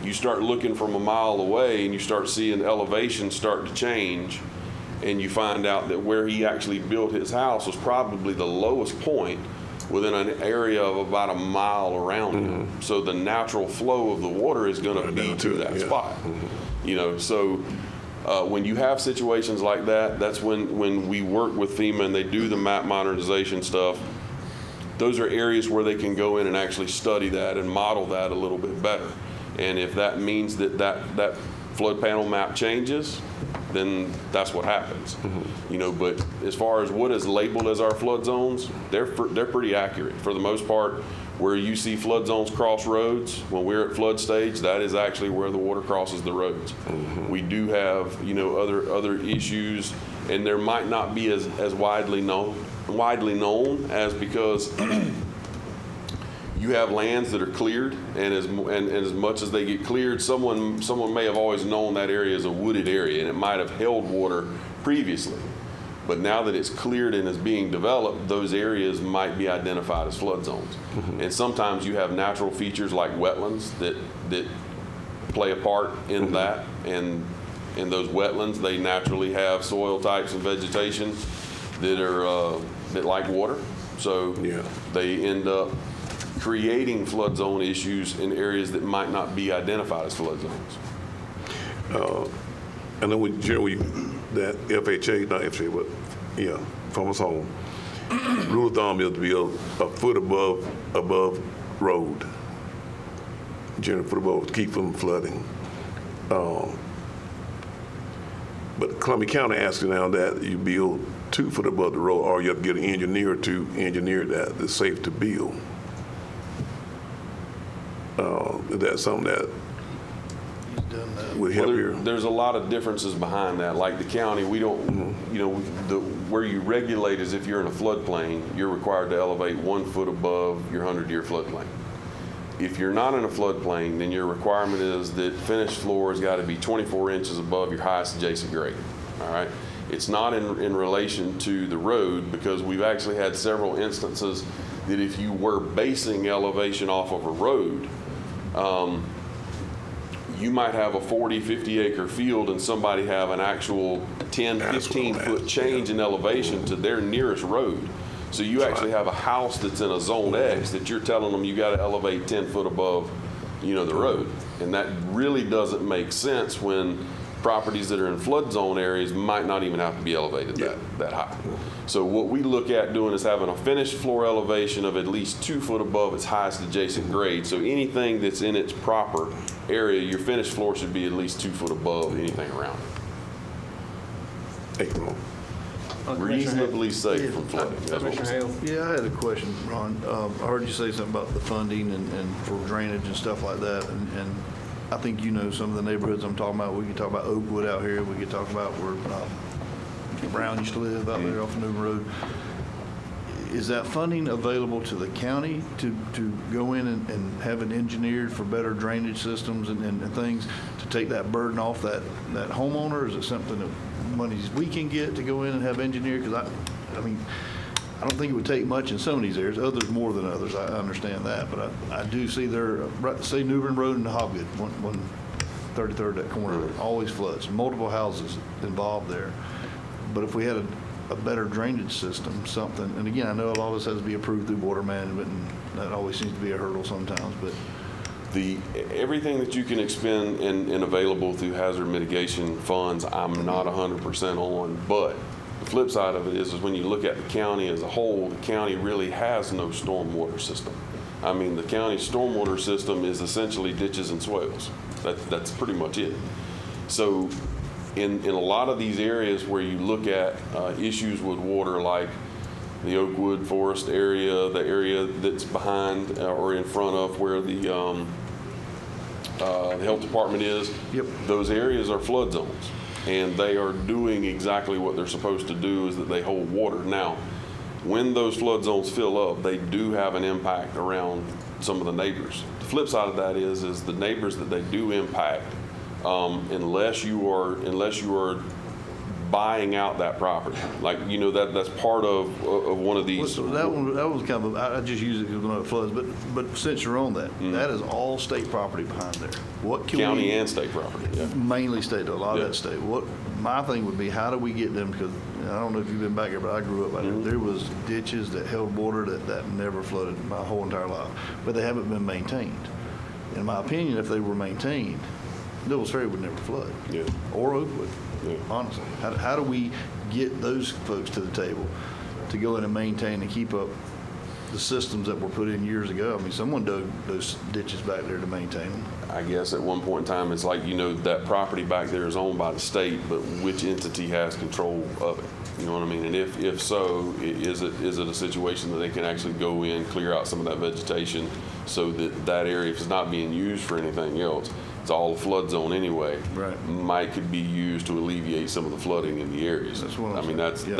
you start looking from a mile away and you start seeing elevation start to change. And you find out that where he actually built his house was probably the lowest point within an area of about a mile around him. So the natural flow of the water is going to be to that spot. You know, so when you have situations like that, that's when we work with FEMA and they do the map modernization stuff. Those are areas where they can go in and actually study that and model that a little bit better. And if that means that flood panel map changes, then that's what happens. You know, but as far as what is labeled as our flood zones, they're pretty accurate for the most part. Where you see flood zones cross roads, when we're at flood stage, that is actually where the water crosses the roads. We do have, you know, other issues, and there might not be as widely known as because you have lands that are cleared, and as much as they get cleared, someone may have always known that area is a wooded area, and it might have held water previously. But now that it's cleared and is being developed, those areas might be identified as flood zones. And sometimes you have natural features like wetlands that play a part in that. And in those wetlands, they naturally have soil types and vegetation that like water. So they end up creating flood zone issues in areas that might not be identified as flood zones. I know that FHA, not FHA, but Farmers Home, rule of thumb is to be a foot above road. Generally, foot above to keep from flooding. But Columbia County asking now that you build 2 foot above the road, or you have to get an engineer to engineer that it's safe to build. Is that something that would help Well, here? there's a lot of differences behind that. Like the county, we don't, you know, where you regulate is if you're in a floodplain, you're required to elevate 1 foot above your 100-year floodplain. If you're not in a floodplain, then your requirement is that finished floor has got to be 24 inches above your highest adjacent grade. All right? It's not in relation to the road, because we've actually had several instances that if you were basing elevation off of a road, you might have a 40, 50 acre field and somebody have an actual 10, 15 foot change in elevation to their nearest road. So you actually have a house that's in a zone X that you're telling them you got to elevate 10 foot above, you know, the road. And that really doesn't make sense when properties that are in flood zone areas might not even have to be elevated that high. So what we look at doing is having a finished floor elevation of at least 2 foot above its highest adjacent grade. So anything that's in its proper area, your finished floor should be at least 2 foot above anything around it. Reasonably safe from flooding. That's what we're saying. Yeah, I had a question, Ron. I heard you say something about the funding and for drainage and stuff like that, and I think you know some of the neighborhoods I'm talking about. We could talk about Oakwood out here. We could talk about where Mr. Brown used to live out there off Newman Road. Is that funding available to the county to go in and have it engineered for better drainage systems and things to take that burden off that homeowner? Is it something that monies we can get to go in and have engineered? Because I mean, I don't think it would take much in some of these areas, others more than others. I understand that, but I do see there, say Newbern Road and Hobgood, 133rd, that corner, always floods, multiple houses involved there. But if we had a better drainage system, something, and again, I know a lot of this has to be approved through water management, and that always seems to be a hurdle sometimes, but. Everything that you can expend and available through hazard mitigation funds, I'm not 100% on, but the flip side of it is when you look at the county as a whole, the county really has no stormwater system. I mean, the county stormwater system is essentially ditches and swales. That's pretty much it. So in a lot of these areas where you look at issues with water, like the Oakwood Forest area, the area that's behind or in front of where the health department is, those areas are flood zones. And they are doing exactly what they're supposed to do, is that they hold water. Now, when those flood zones fill up, they do have an impact around some of the neighbors. The flip side of that is the neighbors that they do impact, unless you are buying out that property, like, you know, that's part of one of these. Well, that was kind of, I just use it because when it floods, but since you're on that, that is all state property behind there. What can county and state property, yeah. Mainly state, a lot of that state. What my thing would be, how do we get them? Because I don't know if you've been back here, but I grew up out there. There was ditches that held water that never flooded my whole entire life, but they haven't been maintained. In my opinion, if they were maintained, Devil's Ferry would never flood, or Oakwood. Yeah. Honestly, how do we get those folks to the table to go in and maintain and keep up the systems that were put in years ago? I mean, someone dug those ditches back there to maintain them. I guess at one point in time, it's like, you know, that property back there is owned by the state, but which entity has control of it? You know what I mean? And if so, is it a situation that they can actually go in, clear out some of that vegetation so that area, if it's not being used for anything else, it's all a flood zone anyway. Right. Could be used to alleviate some of the flooding in the areas. That's what I'm saying.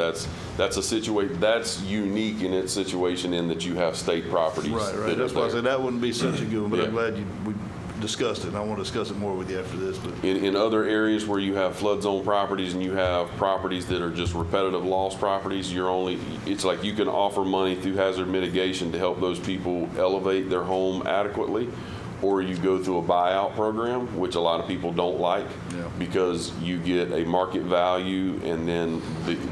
That's a situation that's unique in its situation in that you have state properties. Right. That's why I said that wouldn't be such a good one, but I'm glad we discussed it. And I want to discuss it more with you after this. But in other areas where you have flood zone properties and you have properties that are just repetitive loss properties, it's like you can offer money through hazard mitigation to help those people elevate their home adequately. Or you go through a buyout program, which a lot of people don't like, because you get a market value, and then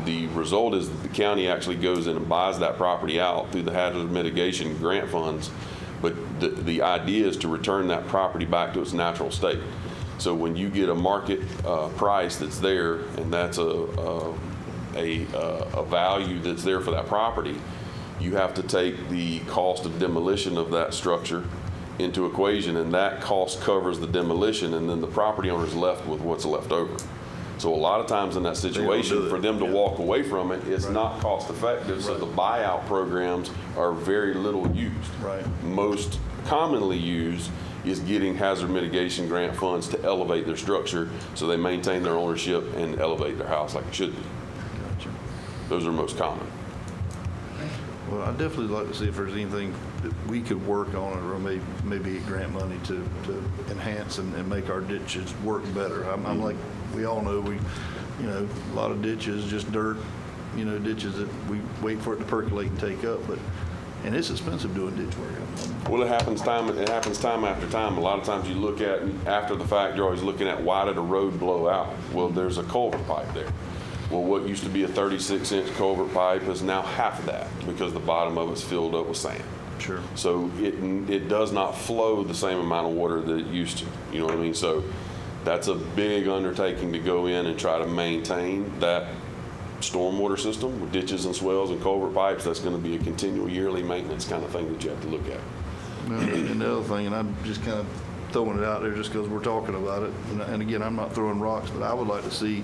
the result is that the county actually goes in and buys that property out through the hazard mitigation grant funds. But the idea is to return that property back to its natural state. So when you get a market price that's there, and that's a value that's there for that property, you have to take the cost of demolition of that structure into equation, and that cost covers the demolition, and then the property owner is left with what's left over. So a lot of times in that do situation, it, for them to yeah. walk away from it, it's not cost effective. So Right. the buyout programs are very little used. Right. Most commonly used is getting hazard mitigation grant funds to elevate their structure so they maintain their ownership and elevate their house like it should be. Gotcha. Those are most common. Well, I'd definitely like to see if there's anything that we could work on or maybe grant money to enhance and make our ditches work better. I'm like, we all know, a lot of ditches, just dirt, ditches that we wait for it to percolate and take up, and it's expensive doing ditch work. Well, it happens time after time. A lot of times you look at, after the fact, you're always looking at why did a road blow out? Well, there's a culvert pipe there. Well, what used to be a 36-inch culvert pipe is now half of that because the bottom of it's filled up with sand. Sure. So it does not flow the same amount of water that it used to. You know what I mean? So that's a big undertaking to go in and try to maintain that stormwater system with ditches and swells and culvert pipes. That's going to be a continual yearly maintenance kind of thing that you have to look at. And the other thing, and I'm just kind of throwing it out there just because we're talking about it, and again, I'm not throwing rocks, but I would like to see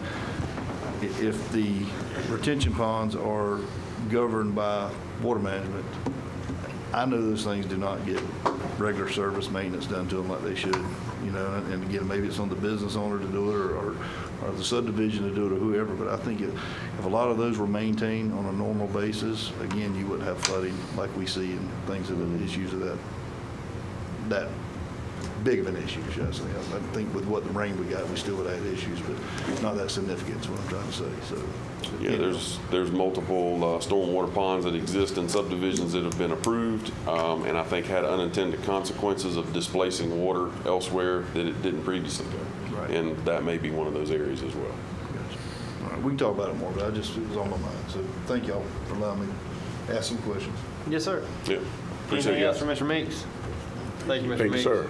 if the retention ponds are governed by water management. I know those things do not get regular service maintenance done to them like they should, and again, maybe it's on the business owner to do it or the subdivision to do it or whoever, but I think if a lot of those were maintained on a normal basis, again, you wouldn't have flooding like we see and things of the issues of that big of an issue, should I say. I think with what the rain we got, we still would have had issues, but not that significant is what I'm trying to say. So, Yeah, there's multiple stormwater ponds that exist in subdivisions that have been approved, and I think had unintended consequences of displacing water elsewhere that it didn't previously go. Right. And that may be one of those areas as well. Gotcha. All right, we can talk about it more, but it was on my mind. So thank y'all for allowing me to ask some questions. Yes, sir. Yeah. Appreciate Anything it, else guys. for Mr. Meeks? Thank you, Mr. Thank you, Meeks. sir.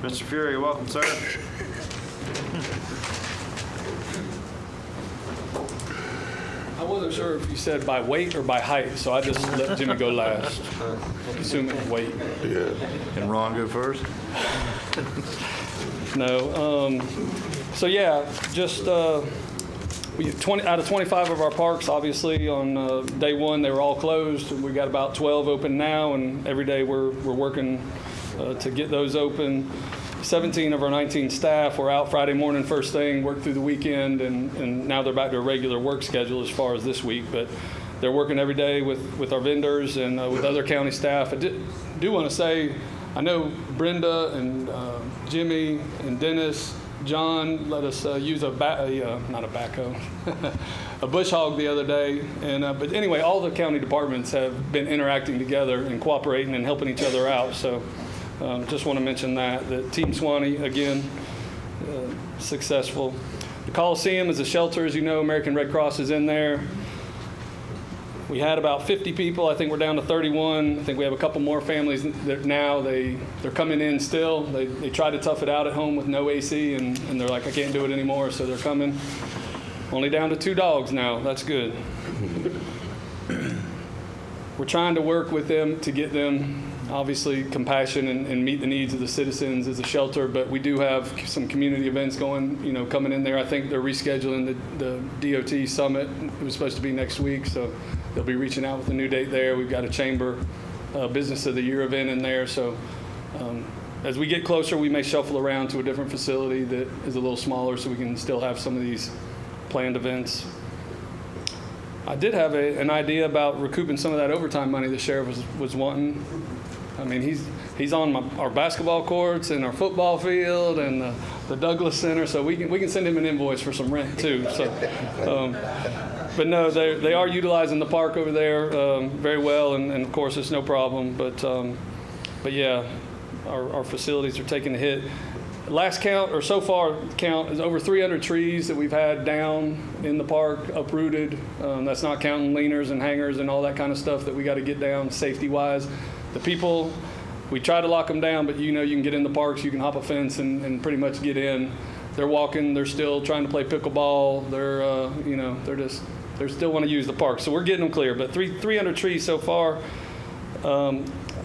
Mr. Fury, you're welcome, sir. I wasn't sure if you said by weight or by height, so I just let Jimmy go last. Assuming weight. Yeah. And Ron go first? No. So yeah, just we 20 out of 25 of our parks, obviously on day one they were all closed. We got about 12 open now, and every day we're working to get those open. 17 of our 19 staff were out Friday morning first thing, worked through the weekend, and now they're back to a regular work schedule as far as this week. But they're working every day with our vendors and with other county staff. I do want to say, I know Brenda and Jimmy and Dennis, John let us use not a backhoe, a bush hog the other day. And but anyway, all the county departments have been interacting together and cooperating and helping each other out. So just want to mention that Team Suwannee, again, successful. The Coliseum is a shelter, as you know. American Red Cross is in there. We had about 50 people. I think we're down to 31. I think we have a couple more families that now they're coming in still. They try to tough it out at home with no AC, and they're like, I can't do it anymore, so they're coming. Only down to 2 dogs now. That's good. We're trying to work with them to get them, obviously, compassion and meet the needs of the citizens as a shelter, but we do have some community events going, coming in there. I think they're rescheduling the DOT summit. It was supposed to be next week, so they'll be reaching out with a new date there. We've got a Chamber Business of the Year event in there, so as we get closer, we may shuffle around to a different facility that is a little smaller so we can still have some of these planned events. I did have an idea about recouping some of that overtime money the sheriff was wanting. I mean, he's on our basketball courts and our football field and the Douglas Center, so we can send him an invoice for some rent too. So, but no, they are utilizing the park over there very well, and of course it's no problem. But yeah, our facilities are taking a hit. Last count, or so far count, is over 300 trees that we've had down in the park, uprooted. That's not counting leaners and hangers and all that kind of stuff that we got to get down safety-wise. The people, we try to lock them down, but you can get in the parks, you can hop a fence and pretty much get in. They're walking, they're still trying to play pickleball, they still want to use the park. So we're getting them clear, but 300 trees so far.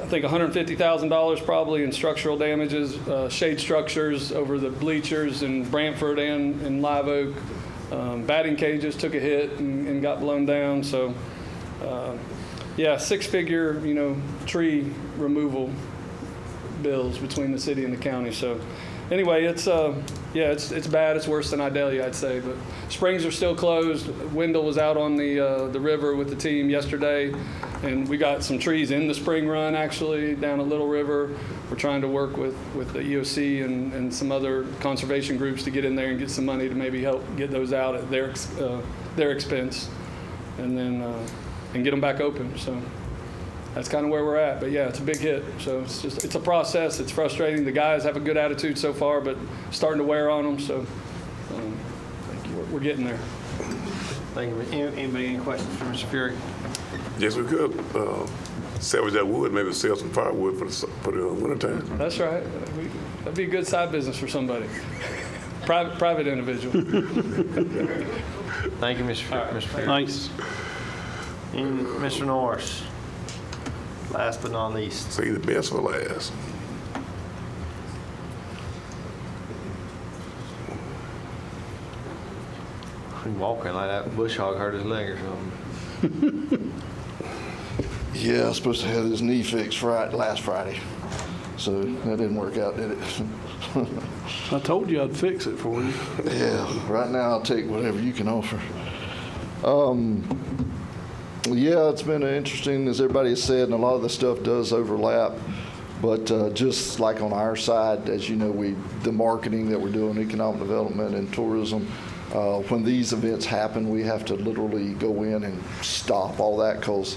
I think $150,000 probably in structural damages, shade structures over the bleachers in Brantford and in Live Oak. Batting cages took a hit and got blown down. So, yeah, six-figure, tree removal bills between the city and the county. So, anyway, it's bad. It's worse than Idalia, I'd say. But springs are still closed. Wendell was out on the river with the team yesterday, and we got some trees in the spring run actually down at Little River. We're trying to work with the EOC and some other conservation groups to get in there and get some money to maybe help get those out at their expense, and then and get them back open. So that's kind of where we're at. But yeah, it's a big hit. So it's a process. It's frustrating. The guys have a good attitude so far, but starting to wear on them. So we're getting there. Thank you. Anybody any questions for Mr. Fury? Yes, we could salvage that wood, maybe sell some firewood for the wintertime. That's right. That'd be a good side business for somebody. Private individual. Thank you, Mr. Fury. Thanks. And Mr. Norris, last but not least. Say the best for last. He walking like that bush hog hurt his leg or something. Yeah, I was supposed to have his knee fixed last Friday, so that didn't work out, did it? I told you I'd fix it for you. Yeah, right now I'll take whatever you can offer. Yeah, it's been interesting, as everybody has said, and a lot of the stuff does overlap. But just like on our side, as you know, the marketing that we're doing, economic development and tourism, when these events happen, we have to literally go in and stop all that, because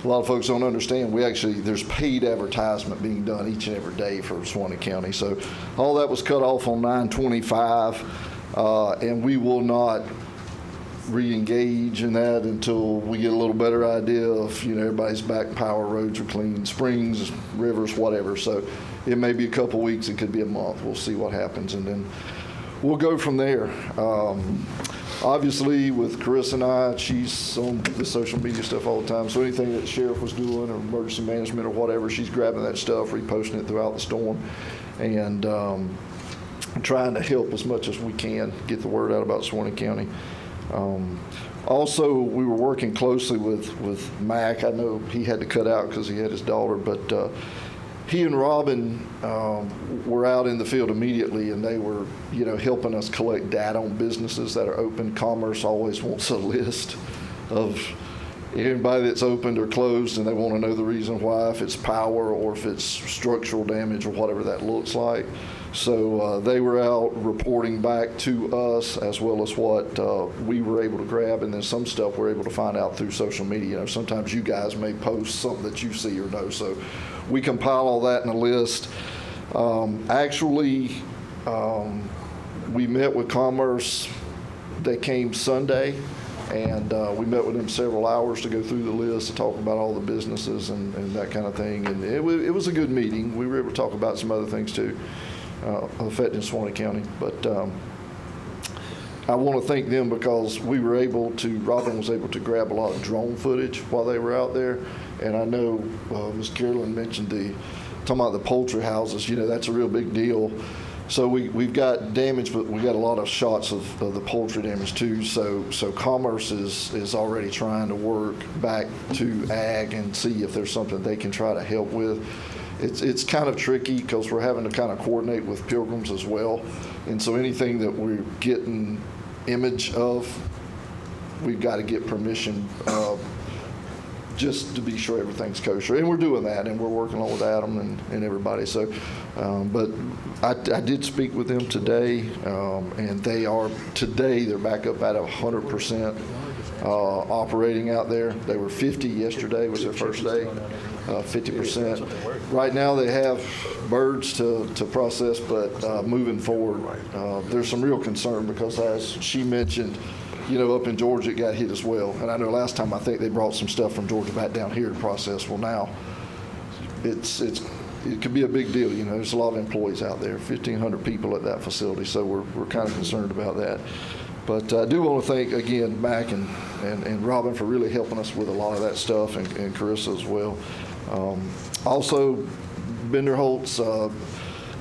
a lot of folks don't understand. There's paid advertisement being done each and every day for Suwannee County. So all that was cut off on 9/25, and we will not re-engage in that until we get a little better idea of, everybody's back, power, roads are clean, springs, rivers, whatever. So it may be a couple weeks, it could be a month. We'll see what happens, and then we'll go from there. Obviously, with Carissa and I, she's on the social media stuff all the time. So anything that the sheriff was doing or emergency management or whatever, she's grabbing that stuff, reposting it throughout the storm, and trying to help as much as we can get the word out about Suwannee County. Also, we were working closely with Mac. I know he had to cut out because he had his daughter, but he and Robin were out in the field immediately, and they were, helping us collect data on businesses that are open. Commerce always wants a list of anybody that's opened or closed, and they want to know the reason why, if it's power or if it's structural damage or whatever that looks like. So they were out reporting back to us, as well as what we were able to grab, and then some stuff we're able to find out through social media. Sometimes you guys may post something that you see or know, so we compile all that in a list. We met with Commerce. They came Sunday, and we met with them several hours to go through the list, to talk about all the businesses and that kind of thing. And it was a good meeting. We were able to talk about some other things too, affecting Suwannee County. But I want to thank them, because Robin was able to grab a lot of drone footage while they were out there. And I know Ms. Carolyn mentioned talking about the poultry houses, that's a real big deal. So we've got damage, but we got a lot of shots of the poultry damage too. So Commerce is already trying to work back to Ag and see if there's something they can try to help with. It's kind of tricky, because we're having to kind of coordinate with Pilgrims as well. And so anything that we're getting image of, we've got to get permission just to be sure everything's kosher. And we're doing that, and we're working along with Adam and everybody. So, but I did speak with them today, and they're back up at 100% operating out there. They were 50 yesterday, was their first day, 50%. Right now they have birds to process, but moving forward, there's some real concern, because as she mentioned, up in Georgia, it got hit as well. And I know last time, I think they brought some stuff from Georgia back down here to process. Well, now it could be a big deal. There's a lot of employees out there, 1,500 people at that facility. So we're kind of concerned about that. But I do want to thank, again, Mac and Robin for really helping us with a lot of that stuff, and Carissa as well. Also, Bender Holtz,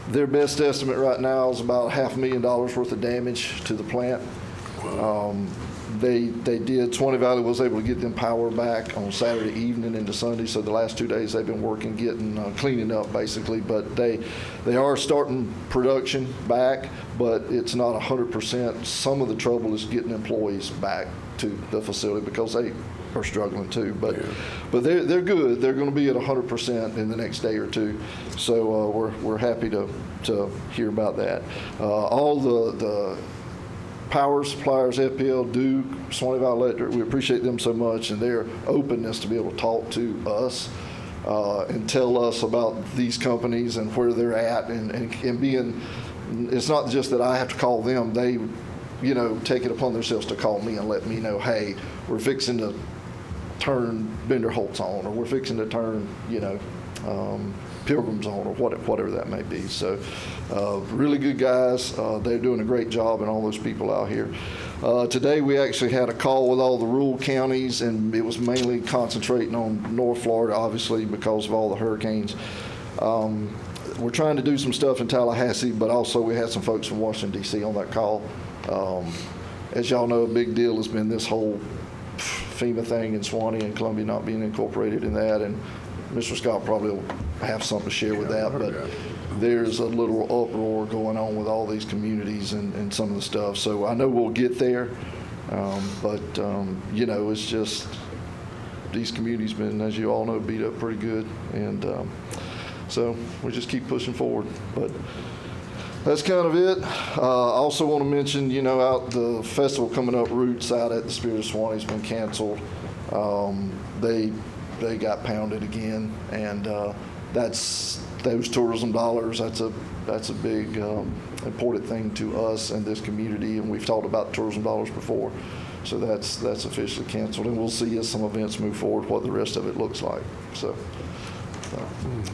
their best estimate right now is about $500,000 worth of damage to the plant. They did, Suwannee Valley was able to get them power back on Saturday evening into Sunday, so the last 2 days they've been working, getting, cleaning up basically, but they are starting production back, but it's not 100%. Some of the trouble is getting employees back to the facility because they are struggling too, but they're good. They're going to be at 100% in the next day or two, so we're happy to hear about that. All the power suppliers, FPL, Duke, Suwannee Valley Electric, we appreciate them so much and their openness to be able to talk to us and tell us about these companies and where they're at and being, it's not just that I have to call them, they, you know, take it upon themselves to call me and let me know, hey, we're fixing to turn Bender Holtz on, or we're fixing to turn, you know, Pilgrims on, or whatever that may be. So really good guys. They're doing a great job, and all those people out here. Today we actually had a call with all the rural counties, and it was mainly concentrating on North Florida, obviously, because of all the hurricanes. We're trying to do some stuff in Tallahassee, but also we had some folks from Washington, D.C. on that call. As y'all know, a big deal has been this whole FEMA thing in Suwannee and Columbia not being incorporated in that, and Mr. Scott probably will have something to share with that, but there's a little uproar going on with all these communities and some of the stuff. So I know we'll get there, but you know, it's just these communities been, as you all know, beat up pretty good, and so we just keep pushing forward. But that's kind of it. I also want to mention, you know, out the festival coming up, Roots out at the Spirit of Suwannee has been canceled. They got pounded again, and that's those tourism dollars. That's a big important thing to us and this community, and we've talked about tourism dollars before. So that's officially canceled, and we'll see as some events move forward what the rest of it looks like. So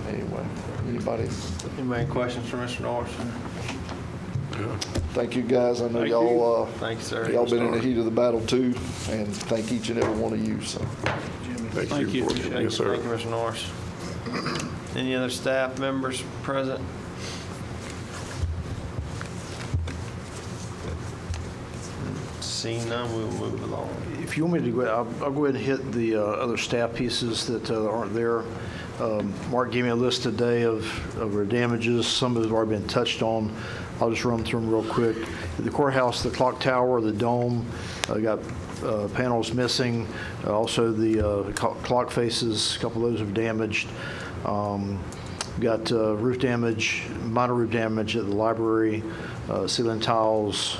anyway, anybody questions for Mr. Norris? Thank you guys. I know y'all Thank you, sir. y'all been in the heat of the battle too, and thank each and every one of you. So Thank you. Yes, sir. Thank you, Mr. Norris. Any other staff members present? Seeing none, we'll move along. If you want me to go, I'll go ahead and hit the other staff pieces that aren't there. Mark gave me a list today of our damages. Some of it has already been touched on. I'll just run through them real quick. At the courthouse, the clock tower, the dome, got panels missing. Also, the clock faces, a couple of those have damaged. Got roof damage, minor roof damage at the library, ceiling tiles.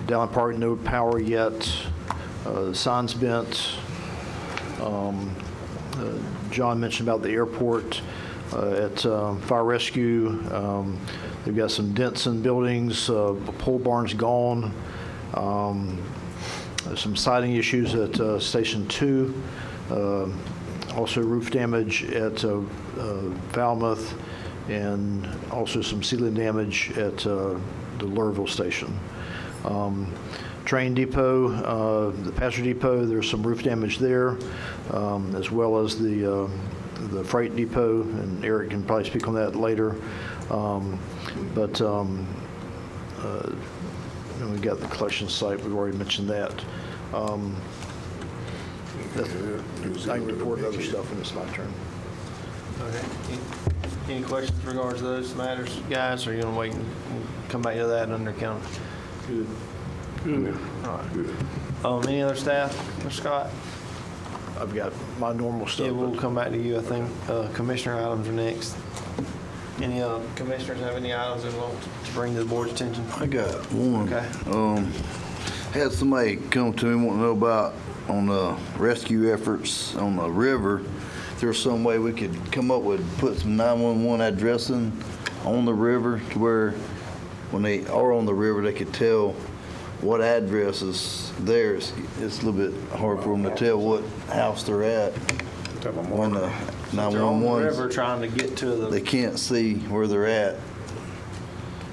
Dowling Park, no power yet. Signs bent. John mentioned about the airport. At fire rescue, they've got some dents in buildings. Pole barn's gone. Some siding issues at Station 2. Also roof damage at Falmouth, and also some ceiling damage at the Lurville Station. Train depot, the passenger depot, there's some roof damage there, as well as the freight depot, and Eric can probably speak on that later. Then we got the collection site, we've already mentioned that. I can report other stuff when it's my turn. Okay. Any questions in regards to those matters, guys, or you want to wait and come back to that under count? Good. All right. Good. Any other staff, Mr. Scott? I've got my normal stuff. Yeah, we'll come back to you, I think. Commissioner items are next. Any commissioners have any items they want to bring to the board's attention? I got one. Okay. Had somebody come to me wanting to know about on the rescue efforts on the river. If there's some way we could come up with, put some 911 addressing on the river to where when they are on the river, they could tell what address is there. It's a little bit hard for them to tell what house they're at. When the 911, river trying to get to the, they can't see where they're at.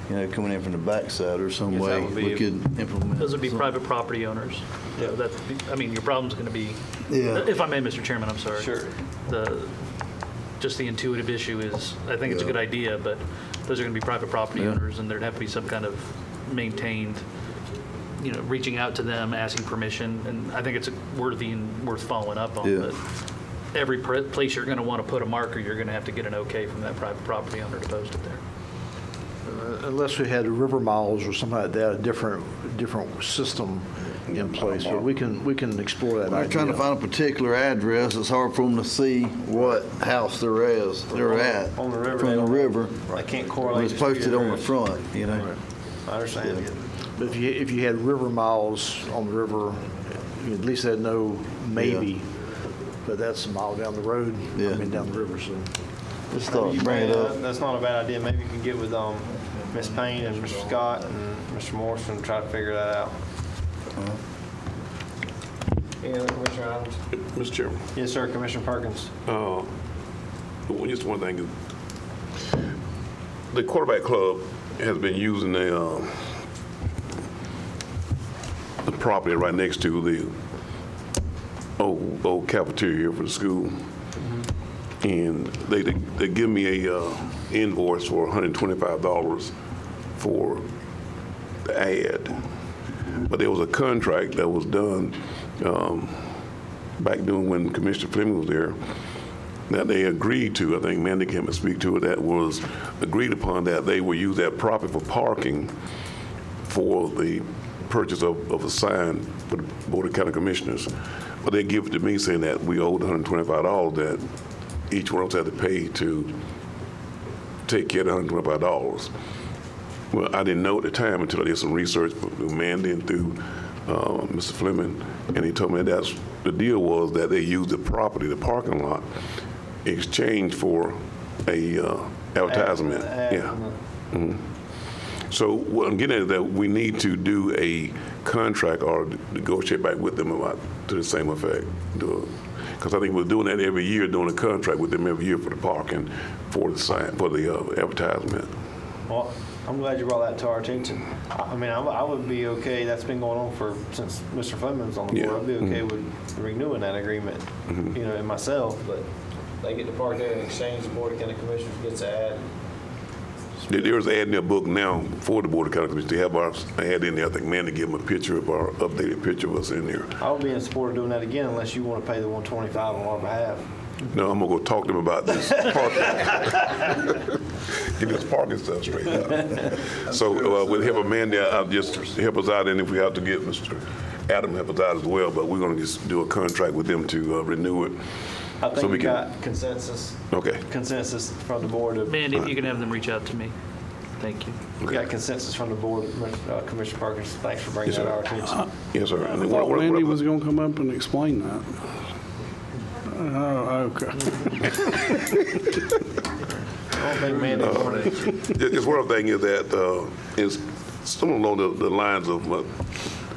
coming in from the backside or some Yes, that way would be we a- could implement. Those would be something. private property owners. Yeah. Your problem's going to be, Yeah. if I may, Mr. Chairman, I'm sorry. Sure. Just the intuitive issue is, I think it's a Yeah. good idea, but those are going to be private property Yeah. owners, and there'd have to be some kind of maintained, reaching out to them, asking permission, and I think it's worthy and worth following up on. Yeah. But every place you're going to want to put a marker, you're going to have to get an okay from that private property owner to post it there. Unless we had river miles or something like that, a different system in place, but we can explore that They're idea. trying to find a particular address. It's hard for them to see what house they're at On the river, from they the don't- river. They can't When correlate. it's the street posted on the address. front, I understand. Yeah. But if you had river miles on the river, at least they'd know maybe, but that's a mile down the road, Yeah. down the river, so. Just Maybe thought, you bring it may, up. That's not a bad idea. Maybe you can get with Ms. Payne and Mr. Scott and Mr. Morrison and try to figure that out. Any other commissioner items? Mr. Chairman, Yes, sir, Commissioner Perkins. just one thing. The quarterback club has been using the property right next to the old cafeteria here for the school. And they give me a invoice for $125 for the ad. But there was a contract that was done back then when Commissioner Fleming was there that they agreed to. I think Mandy came and speak to it. That was agreed upon that they would use that property for parking for the purchase of a sign for the Board of County Commissioners. But they give it to me saying that we owed $125 that each one of us had to pay to take care of the $125. Well, I didn't know at the time until I did some research through Mandy and through Mr. Fleming, and he told me that's the deal was that they used the property, the parking lot, exchange for a advertisement. Yeah. Mhm. So what I'm getting at is that we need to do a contract or negotiate back with them about to the same effect. Because I think we're doing that every year, doing a contract with them every year for the parking, for the sign, for the advertisement. Well, I'm glad you brought that to our attention. I would be okay, that's been going on since Mr. Fleming was on the board. I'd be okay with renewing that agreement, and myself, but they get to park there and exchange, the Board of County Commissioners gets an ad. There's an ad in their book now for the Board of County Commissioners. They have our ad in there. I think Mandy gave them a picture of our updated picture of us in there. I would be in support of doing that again unless you want to pay the $125 on our behalf. No, I'm gonna go talk to them about this parking. Get this parking stuff straight out. So with help of Mandy, I'll just help us out, and if we have to get Mr. Adam help us out as well, but we're gonna just do a contract with them to renew it. I So think we we can- got consensus Okay. from the board. Mandy, if you can have them reach out to me. Thank you. We got consensus from the board, Commissioner Perkins. Thanks for bringing Yes, that sir. to our attention. Yes, sir. I And thought what- Randy was going to come up and explain that. Oh, okay. I don't think Mandy wanted Just one other thing is that is something along the lines of what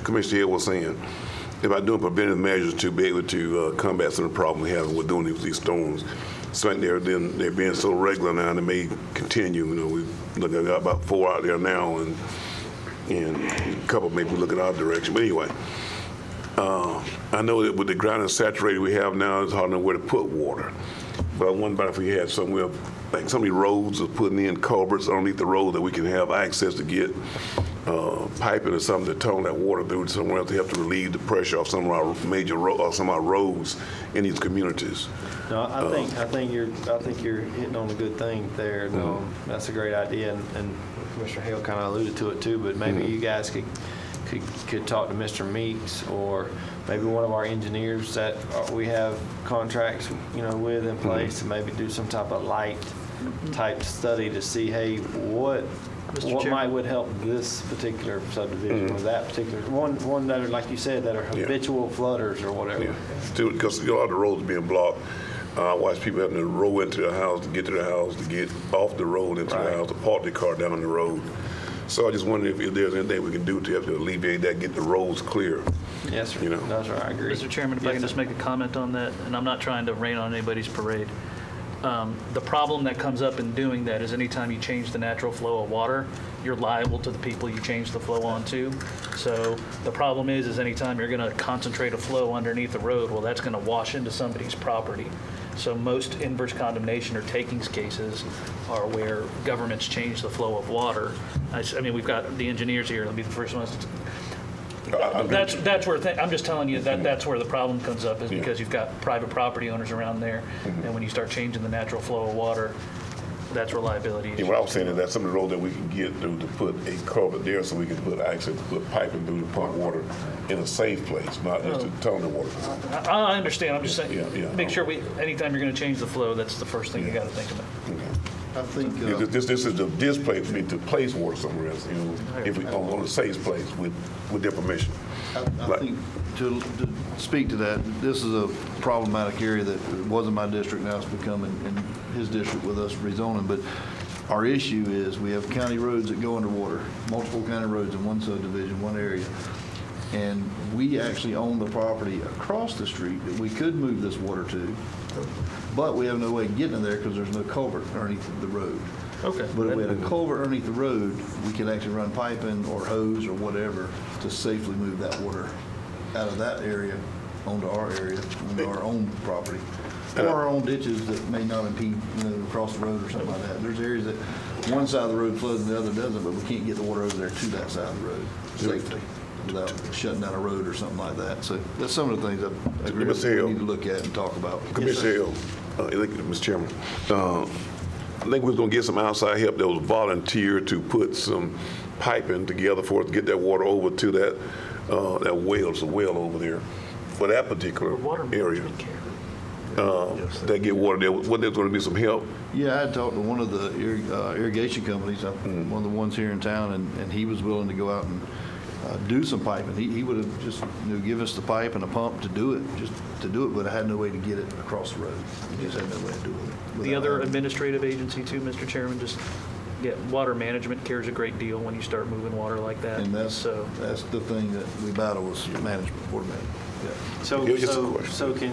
Commissioner Hill was saying. About doing preventive measures to be able to combat some of the problem we have with doing these storms. So they're being so regular now, and they may continue. We look at about 4 out there now, and a couple maybe look at our direction. But anyway, I know that with the ground is saturated we have now, it's hard to know where to put water. But I wonder if we had somewhere, like some of these roads are putting in culverts underneath the road that we can have access to get piping or something to tunnel that water through somewhere else to help to relieve the pressure off some of our major some of our roads in these communities. No, I think you're hitting on a good thing there. That's a great idea, and Commissioner Hale kind of alluded to it too. But maybe you guys could talk to Mr. Meeks or maybe one of our engineers that we have contracts, with in place to maybe do some type of light type study to see, hey, what would help this particular subdivision or that particular one that are, like you said, that are habitual flooders or whatever. Yeah, because a lot of the roads being blocked. I watch people having to roll into the house to get to the house, to get off the road into the house, to park their car down on the road. So I just wonder if there's anything we can do to help to alleviate that, get the roads clear. Yes, sir. That's right. I agree. Mr. Chairman, if I can just make a comment on that, and I'm not trying to rain on anybody's parade. The problem that comes up in doing that is anytime you change the natural flow of water, you're liable to the people you change the flow onto. So the problem is anytime you're going to concentrate a flow underneath the road, well, that's going to wash into somebody's property. So most inverse condemnation or takings cases are where governments change the flow of water. I mean, we've got the engineers here. They'll be the first ones to. That's where I'm just telling you that's where the problem comes up is because you've got private property owners around there, and when you start changing the natural flow of water, that's where liability is. What I was saying is that some of the roads that we can get through to put a culvert there so we can put piping through to pump water in a safe place, not just to tunnel the water. I understand. I'm just saying, make sure anytime you're going to change the flow, that's the first thing you got to think about. I think this is the display for me to place water somewhere else, if we on a safe place with their permission. I think to speak to that, this is a problematic area that wasn't my district, now it's becoming in his district with us rezoning. But our issue is we have county roads that go underwater, multiple county roads in one subdivision, one area. And we actually own the property across the street that we could move this water to, but we have no way of getting in there because there's no culvert underneath the road. Okay. But if we had a culvert underneath the road, we could actually run piping or hose or whatever to safely move that water out of that area onto our area, onto our own property. Or our own ditches that may not impede, across the road or something like that. There's areas that one side of the road floods and the other doesn't, but we can't get the water over there to that side of the road safely without shutting down a road or something like that. So that's some of the things I agree with we need to look at and talk about. Commissioner Hill, Mr. Chairman, I think we was going to get some outside help that was volunteer to put some piping together for us to get that water over to that well, it's a well over there for that particular area. That get water there. Wasn't there going to be some help? Yeah, I had talked to one of the irrigation companies, one of the ones here in town, and he was willing to go out and do some piping. He would have just give us the pipe and a pump to do it, but I had no way to get it across the road. He just had no way to do it. The other administrative agency too, Mr. Chairman, just water management cares a great deal when you start moving water like that. And that's the thing that we battle was management, water management. Yeah. So can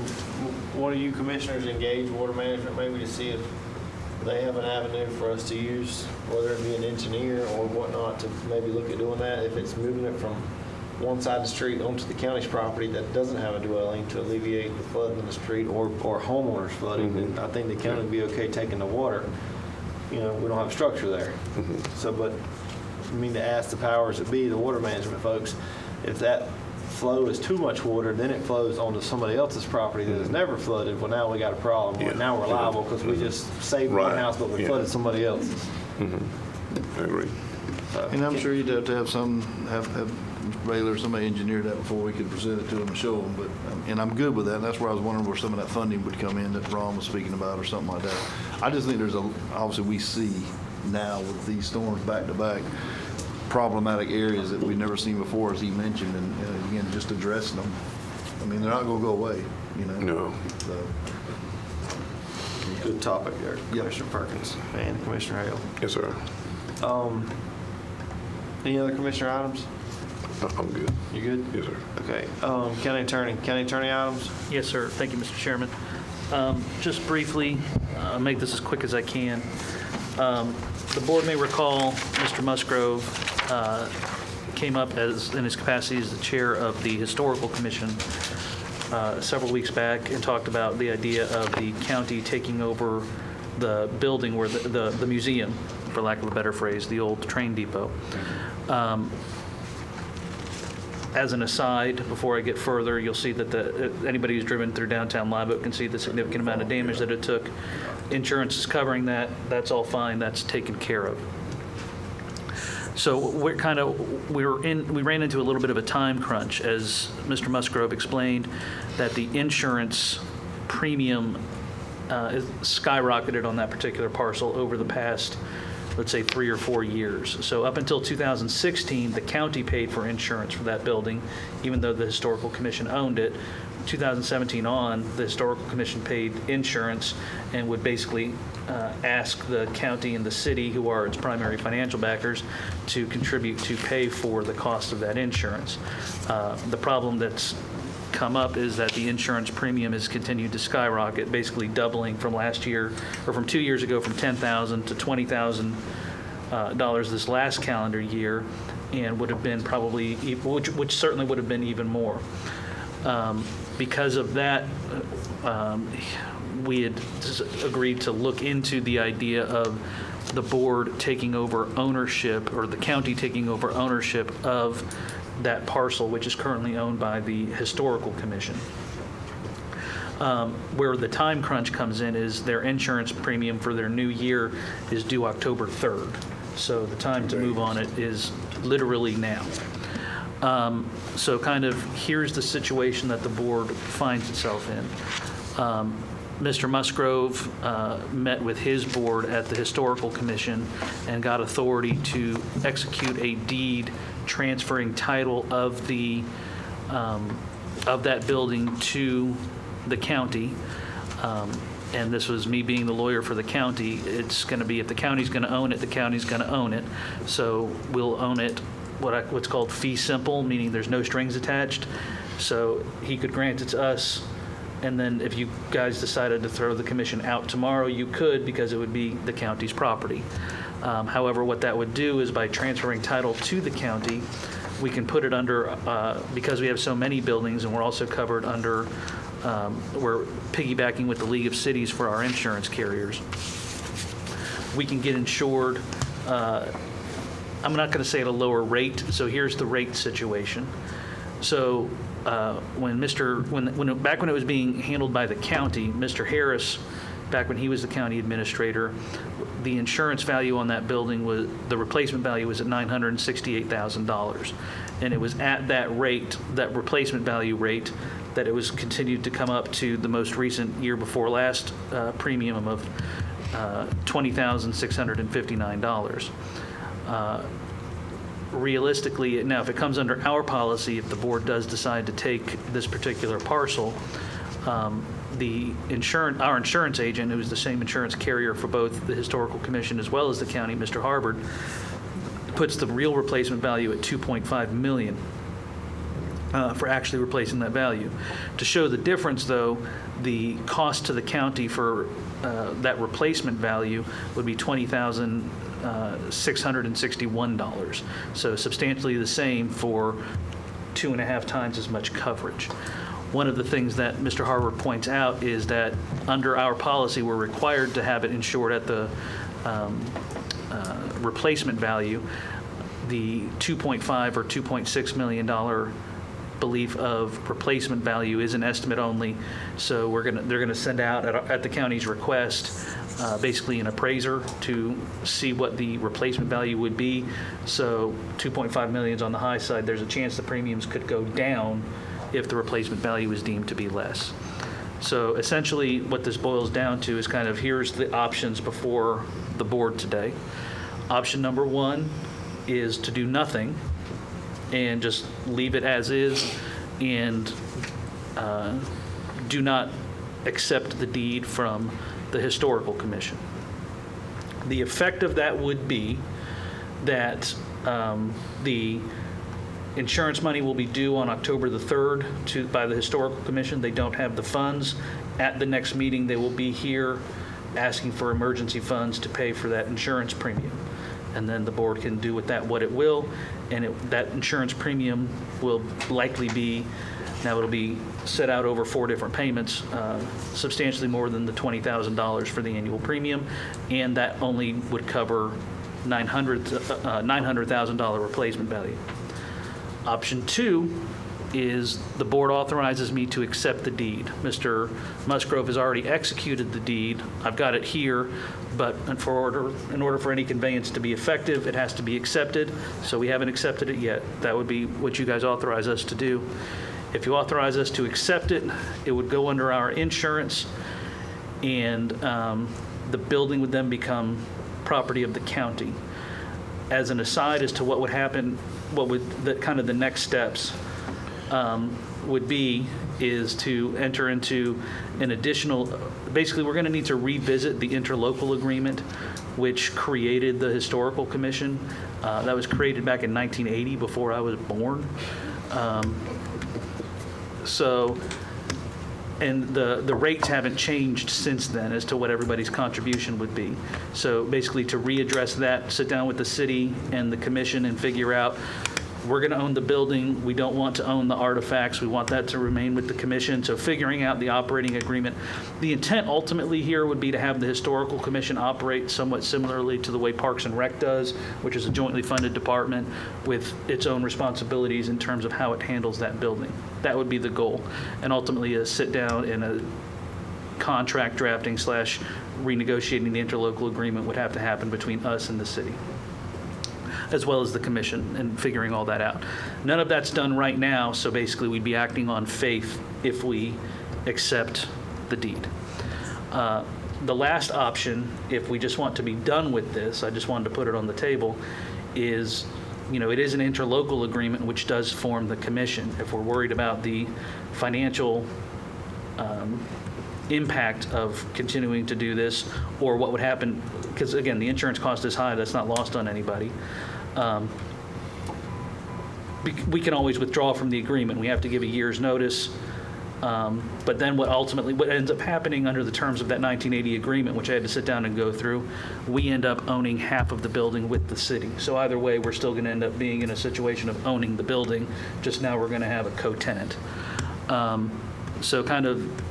one of you commissioners engage water management maybe to see if they have an avenue for us to use, whether it be an engineer or whatnot, to maybe look at doing that if it's moving it from one side of the street onto the county's property that doesn't have a dwelling to alleviate the flooding in the street or homeowners flooding. And I think the county would be okay taking the water. We don't have structure there. So, but I mean to ask the powers that be, the water management folks, if that flow is too much water, then it flows onto somebody else's property that has never flooded. Well, now we got a problem. Well, now we're liable because we just saved one house, but we flooded somebody else's. I agree. And I'm sure you'd have to have have Baylor or somebody engineer that before we could present it to them and show them. But and I'm good with that. And that's where I was wondering where some of that funding would come in that Ron was speaking about or something like that. I just think obviously we see now with these storms back to back, problematic areas that we've never seen before, as he mentioned, and again, just addressing them. I mean, they're not going to go away, No. So. Good topic there, Commissioner Perkins and Commissioner Hale. Yes, sir. Any other commissioner items? I'm good. You good? Yes, sir. Okay. County attorney items? Yes, sir. Thank you, Mr. Chairman. Just briefly, I'll make this as quick as I can. The board may recall Mr. Musgrove came up in his capacity as the chair of the Historical Commission several weeks back and talked about the idea of the county taking over the building where the museum, for lack of a better phrase, the old train depot. As an aside, before I get further, you'll see that anybody who's driven through downtown Live Oak can see the significant amount of damage that it took. Insurance is covering that. That's all fine. That's taken care of. So we ran into a little bit of a time crunch, as Mr. Musgrove explained, that the insurance premium is skyrocketed on that particular parcel over the past, let's say, 3 or 4 years. So up until 2016, the county paid for insurance for that building, even though the Historical Commission owned it. 2017 on, the Historical Commission paid insurance and would basically ask the county and the city, who are its primary financial backers, to contribute to pay for the cost of that insurance. The problem that's come up is that the insurance premium has continued to skyrocket, basically doubling from last year, or from 2 years ago, from $10,000 to $20,000 this last calendar year, and would have been probably, which certainly would have been even more. Because of that, we had agreed to look into the idea of the board taking over ownership, or the county taking over ownership of that parcel, which is currently owned by the Historical Commission. Where the time crunch comes in is their insurance premium for their new year is due October 3rd. So the time to move on it is literally now. So kind of here's the situation that the board finds itself in. Mr. Musgrove met with his board at the Historical Commission and got authority to execute a deed transferring title of the of that building to the county. And this was me being the lawyer for the county. It's going to be, if the county's going to own it, the county's going to own it. So we'll own it what's called fee simple, meaning there's no strings attached. So he could grant it to us, and then if you guys decided to throw the commission out tomorrow, you could, because it would be the county's property. However, what that would do is by transferring title to the county, we can put it under, because we have so many buildings and we're also covered under, we're piggybacking with the League of Cities for our insurance carriers. We can get insured, I'm not going to say at a lower rate, so here's the rate situation. So back when it was being handled by the county, Mr. Harris, back when he was the county administrator, the insurance value on that building was, the replacement value was at $968,000. And it was at that rate, that replacement value rate, that it was continued to come up to the most recent year before last premium of $20,659. Realistically, now if it comes under our policy, if the board does decide to take this particular parcel, our insurance agent, who's the same insurance carrier for both the Historical Commission as well as the county, Mr. Harbord, puts the real replacement value at $2.5 million for actually replacing that value. To show the difference, though, the cost to the county for that replacement value would be $20,661. So substantially the same for 2.5 times as much coverage. One of the things that Mr. Harvard points out is that under our policy, we're required to have it insured at the replacement value. The $2.5 or $2.6 million belief of replacement value is an estimate only. So they're gonna send out at the county's request basically an appraiser to see what the replacement value would be. So 2.5 million is on the high side. There's a chance the premiums could go down if the replacement value is deemed to be less. So essentially what this boils down to is kind of, here's the options before the board today. Option number one is to do nothing and just leave it as is and do not accept the deed from the Historical Commission. The effect of that would be that the insurance money will be due on October the 3rd by the Historical Commission. They don't have the funds. At the next meeting, they will be here asking for emergency funds to pay for that insurance premium. And then the board can do with that what it will, and that insurance premium will likely be, now it'll be set out over 4 different payments, substantially more than the $20,000 for the annual premium, and that only would cover $900,000 replacement value. Option 2 is the board authorizes me to accept the deed. Mr. Musgrove has already executed the deed. I've got it here, but in order for any conveyance to be effective, it has to be accepted. So we haven't accepted it yet. That would be what you guys authorize us to do. If you authorize us to accept it, it would go under our insurance, and the building would then become property of the county. As an aside as to what would happen, what would kind of the next steps would be is to enter into an additional, basically we're going to need to revisit the interlocal agreement which created the Historical Commission. That was created back in 1980 before I was born. So, and the rates haven't changed since then as to what everybody's contribution would be. So basically, to readdress that, sit down with the city and the commission and figure out, we're going to own the building. We don't want to own the artifacts. We want that to remain with the commission. So figuring out the operating agreement. The intent ultimately here would be to have the historical commission operate somewhat similarly to the way Parks and Rec does, which is a jointly funded department with its own responsibilities in terms of how it handles that building. That would be the goal. And ultimately a sit down in a contract drafting / renegotiating the interlocal agreement would have to happen between us and the city, as well as the commission, and figuring all that out. None of that's done right now, so basically we'd be acting on faith if we accept the deed. The last option, if we just want to be done with this, I just wanted to put it on the table, is, it is an interlocal agreement which does form the commission. If we're worried about the financial impact of continuing to do this, or what would happen, because again, the insurance cost is high, that's not lost on anybody. We can always withdraw from the agreement. We have to give a year's notice. But then what ends up happening under the terms of that 1980 agreement, which I had to sit down and go through, we end up owning half of the building with the city. So either way, we're still going to end up being in a situation of owning the building, just now we're going to have a co-tenant. So kind of,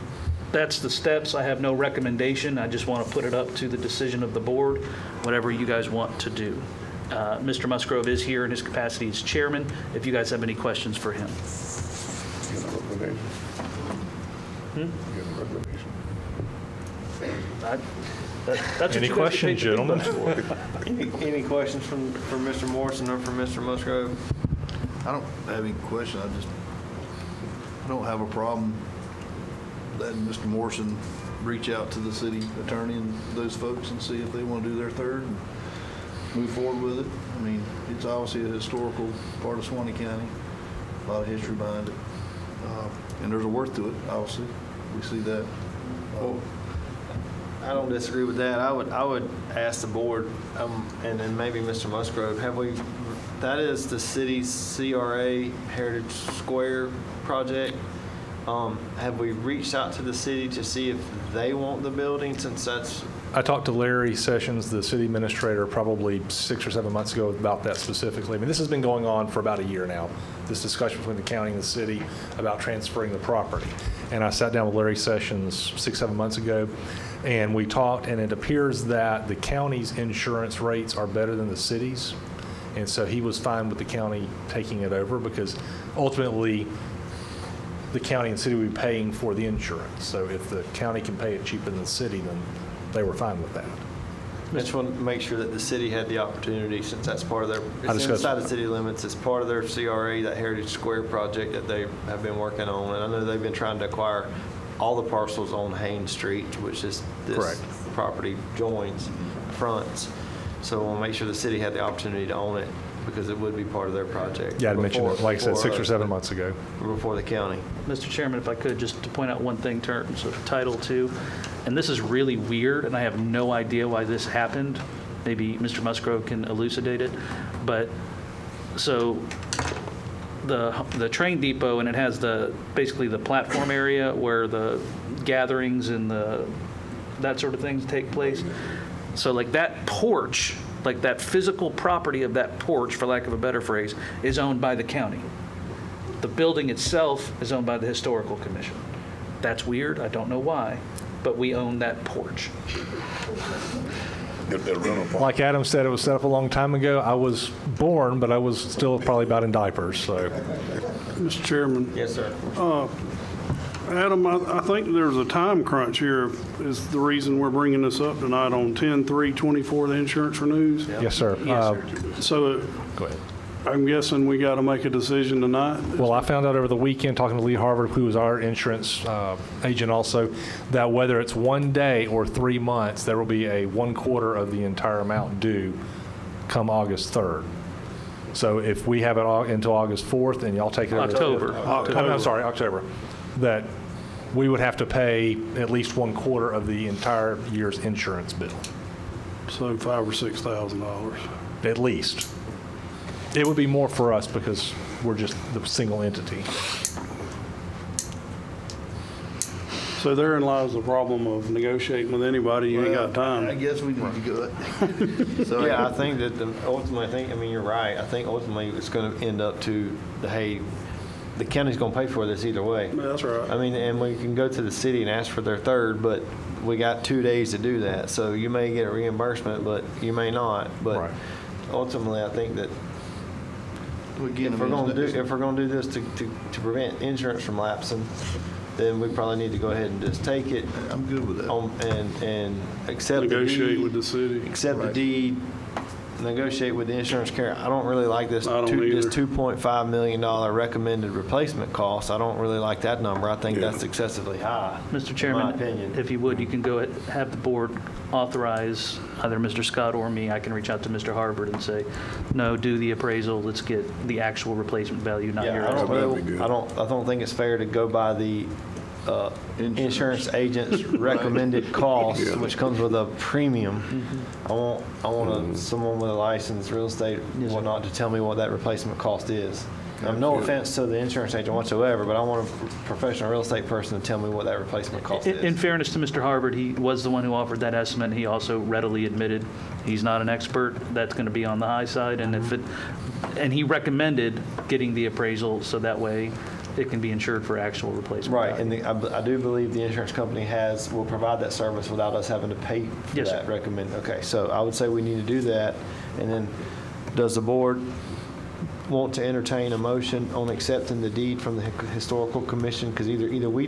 that's the steps. I have no recommendation. I just want to put it up to the decision of the board, whatever you guys want to do. Mr. Musgrove is here in his capacity as chairman, if you guys have any questions for him. That's Any questions, gentlemen? Any questions from Mr. Morrison or from Mr. Musgrove? I don't have any question. I don't have a problem letting Mr. Morrison reach out to the city attorney and those folks and see if they want to do their third and move forward with it. I mean, it's obviously a historical part of Suwannee County, a lot of history behind it. And there's a worth to it, obviously. We see that. Well, I don't disagree with that. I would ask the board, and then maybe Mr. Musgrove, that is the city's CRA Heritage Square project. Have we reached out to the city to see if they want the building, since that's... I talked to Larry Sessions, the city administrator, probably 6 or 7 months ago about that specifically. I mean, this has been going on for about a year now, this discussion between the county and the city about transferring the property. And I sat down with Larry Sessions 6, 7 months ago, and we talked, and it appears that the county's insurance rates are better than the city's. And so he was fine with the county taking it over, because ultimately the county and city would be paying for the insurance. So if the county can pay it cheaper than the city, then they were fine with that. I just want to make sure that the city had the opportunity, since that's part of their, it's inside the city limits, it's part of their CRA, that Heritage Square project that they have been working on. And I know they've been trying to acquire all the parcels on Haynes Street, which is this property joins, fronts. So we'll make sure the city had the opportunity to own it, because it would be part of their project. Yeah, I mentioned it, like I said, 6 or 7 months ago. Before the county. Mr. Chairman, if I could, just to point out one thing in terms of Title II, and this is really weird, and I have no idea why this happened. Maybe Mr. Musgrove can elucidate it. But, so, the train depot, and it has basically the platform area where the gatherings and that sort of things take place. So like that porch, like that physical property of that porch, for lack of a better phrase, is owned by the county. The building itself is owned by the Historical Commission. That's weird, I don't know why, but we own that porch. Like Adam said, it was set up a long time ago. I was born, but I was still probably about in diapers, so. Mr. Chairman. Yes, sir. Adam, I think there's a time crunch here, is the reason we're bringing this up tonight on 10/3/24, the insurance renews. Yes, sir. So go ahead. I'm guessing we got to make a decision tonight? Well, I found out over the weekend, talking to Lee Harvard, who was our insurance agent also, that whether it's 1 day or 3 months, there will be a 1/4 of the entire amount due come August 3rd. So if we have it until August 4th and y'all take it October. I'm sorry, October. That we would have to pay at least 1/4 of the entire year's insurance bill. So $5,000 or $6,000. At least. It would be more for us because we're just the single entity. So therein lies the problem of negotiating with anybody. You ain't got time. I guess we need to go it. So Yeah, I think that ultimately, I mean, you're right. I think ultimately it's going to end up to hey, the county's going to pay for this either way. Yeah, that's right. I mean, and we can go to the city and ask for their third, but we got 2 days to do that. So you may get a reimbursement, but you may not. But ultimately, I think that if we're going to do this to prevent insurance from lapsing, then we probably need to go ahead and just take it. I'm good with that. And accept the deed. Negotiate with the city. Accept the deed, negotiate with the insurance carrier. I don't really like this I don't either. this $2.5 million recommended replacement cost. I don't really like that number. I think that's excessively high. Mr. in my Chairman, opinion. if you would, you can go ahead, have the board authorize either Mr. Scott or me. I can reach out to Mr. Harbert and say, no, do the appraisal. Let's get the actual replacement value, not your estimate. I don't think it's fair to go by the insurance agent's recommended cost, which comes with a premium. I want someone with a license, real estate, whatnot, to tell me what that replacement cost is. No offense to the insurance agent whatsoever, but I want a professional real estate person to tell me what that replacement cost is. In fairness to Mr. Harbert, he was the one who offered that estimate. He also readily admitted he's not an expert. That's going to be on the high side, and and he recommended getting the appraisal so that way it can be insured for actual replacement. Right, value. and I do believe the insurance company will provide that service without us having to pay for Yes, that sir. recommend. Okay, so I would say we need to do that. And then, does the board want to entertain a motion on accepting the deed from the historical commission? Because either we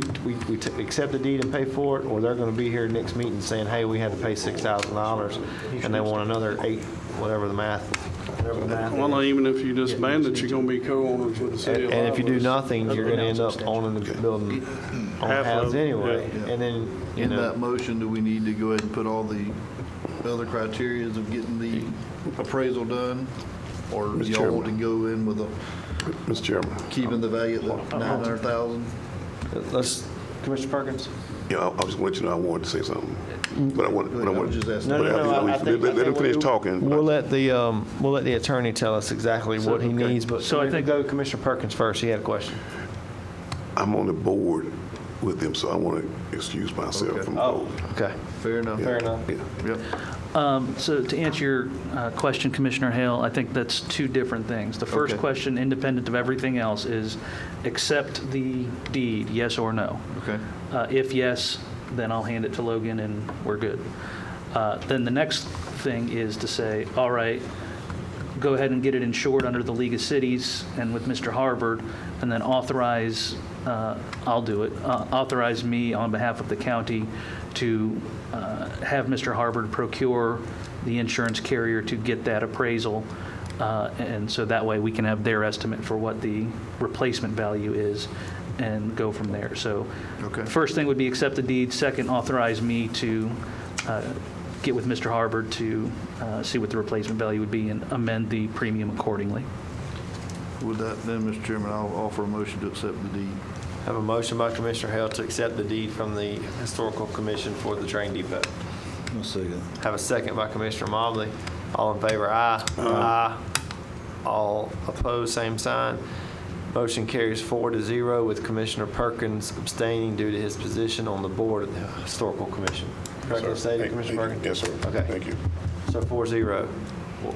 accept the deed and pay for it, or they're going to be here next meeting saying, hey, we had to pay $6,000, and they want another $8, whatever the math. Well, even if you disband it, you're going to be co-owners with the city of And if you do Live Oak. nothing, you're going to end up owning the building on Half halves of it, anyway. yeah. And then, In that motion, do we need to go ahead and put all the other criterias of getting the appraisal done? Or Mr. y'all want to Chairman. go in with Mr. Chairman. keeping the value at the 900,000? Commissioner Perkins? Yeah, I was going to let you know I wanted to say something, but I want. I was just asking. Let him finish talking. We'll let the attorney tell us exactly what he needs, but So I think- go Commissioner Perkins first. He had a question. I'm on the board with them, so I want to excuse myself from voting. Okay. Fair enough. Fair enough. Yeah. Yep. So to answer your question, Commissioner Hale, I think that's two different things. The first Okay. question, independent of everything else, is accept the deed, yes or no? Okay. If yes, then I'll hand it to Logan and we're good. Then the next thing is to say, all right, go ahead and get it insured under the League of Cities and with Mr. Harbert, and then authorize, I'll do it, authorize me on behalf of the county to have Mr. Harbert procure the insurance carrier to get that appraisal. And so that way we can have their estimate for what the replacement value is and go from there. So first thing would be accept the deed. Second, authorize me to get with Mr. Harbert to see what the replacement value would be and amend the premium accordingly. With that, then, Mr. Chairman, I'll offer a motion to accept the deed. Have a motion by Commissioner Hale to accept the deed from the Historical Commission for the train depot. I'll second. Have a second by Commissioner Mobley. All in favor, aye. Aye. All opposed, same sign. Motion carries 4-0 with Commissioner Perkins abstaining due to his position on the board of the Historical Commission. Correctly stated, Commissioner Perkins? Yes, sir. Okay. Thank you. So 4-0.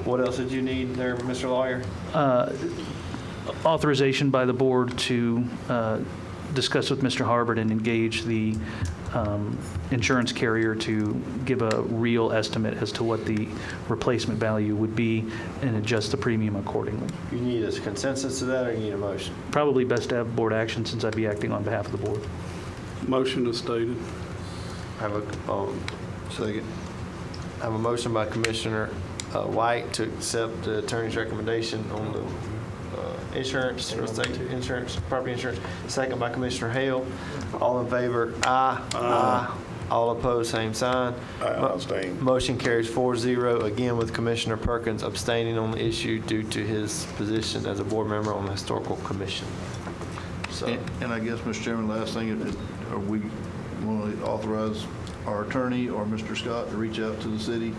What else did you need there, Mr. Lawyer? Authorization by the board to discuss with Mr. Harbert and engage the insurance carrier to give a real estimate as to what the replacement value would be and adjust the premium accordingly. You need a consensus to that, or you need a motion? Probably best to have board action since I'd be acting on behalf of the board. Motion is stated. Have a second. Have a motion by Commissioner White to accept the attorney's recommendation on the insurance, real estate insurance, property insurance. Second by Commissioner Hale. All in favor, aye. Aye. All opposed, same sign. I abstain. Motion carries 4-0, again with Commissioner Perkins abstaining on the issue due to his position as a board member on the Historical Commission. So, And I guess, Mr. Chairman, last thing, are we want to authorize our attorney or Mr. Scott to reach out to the city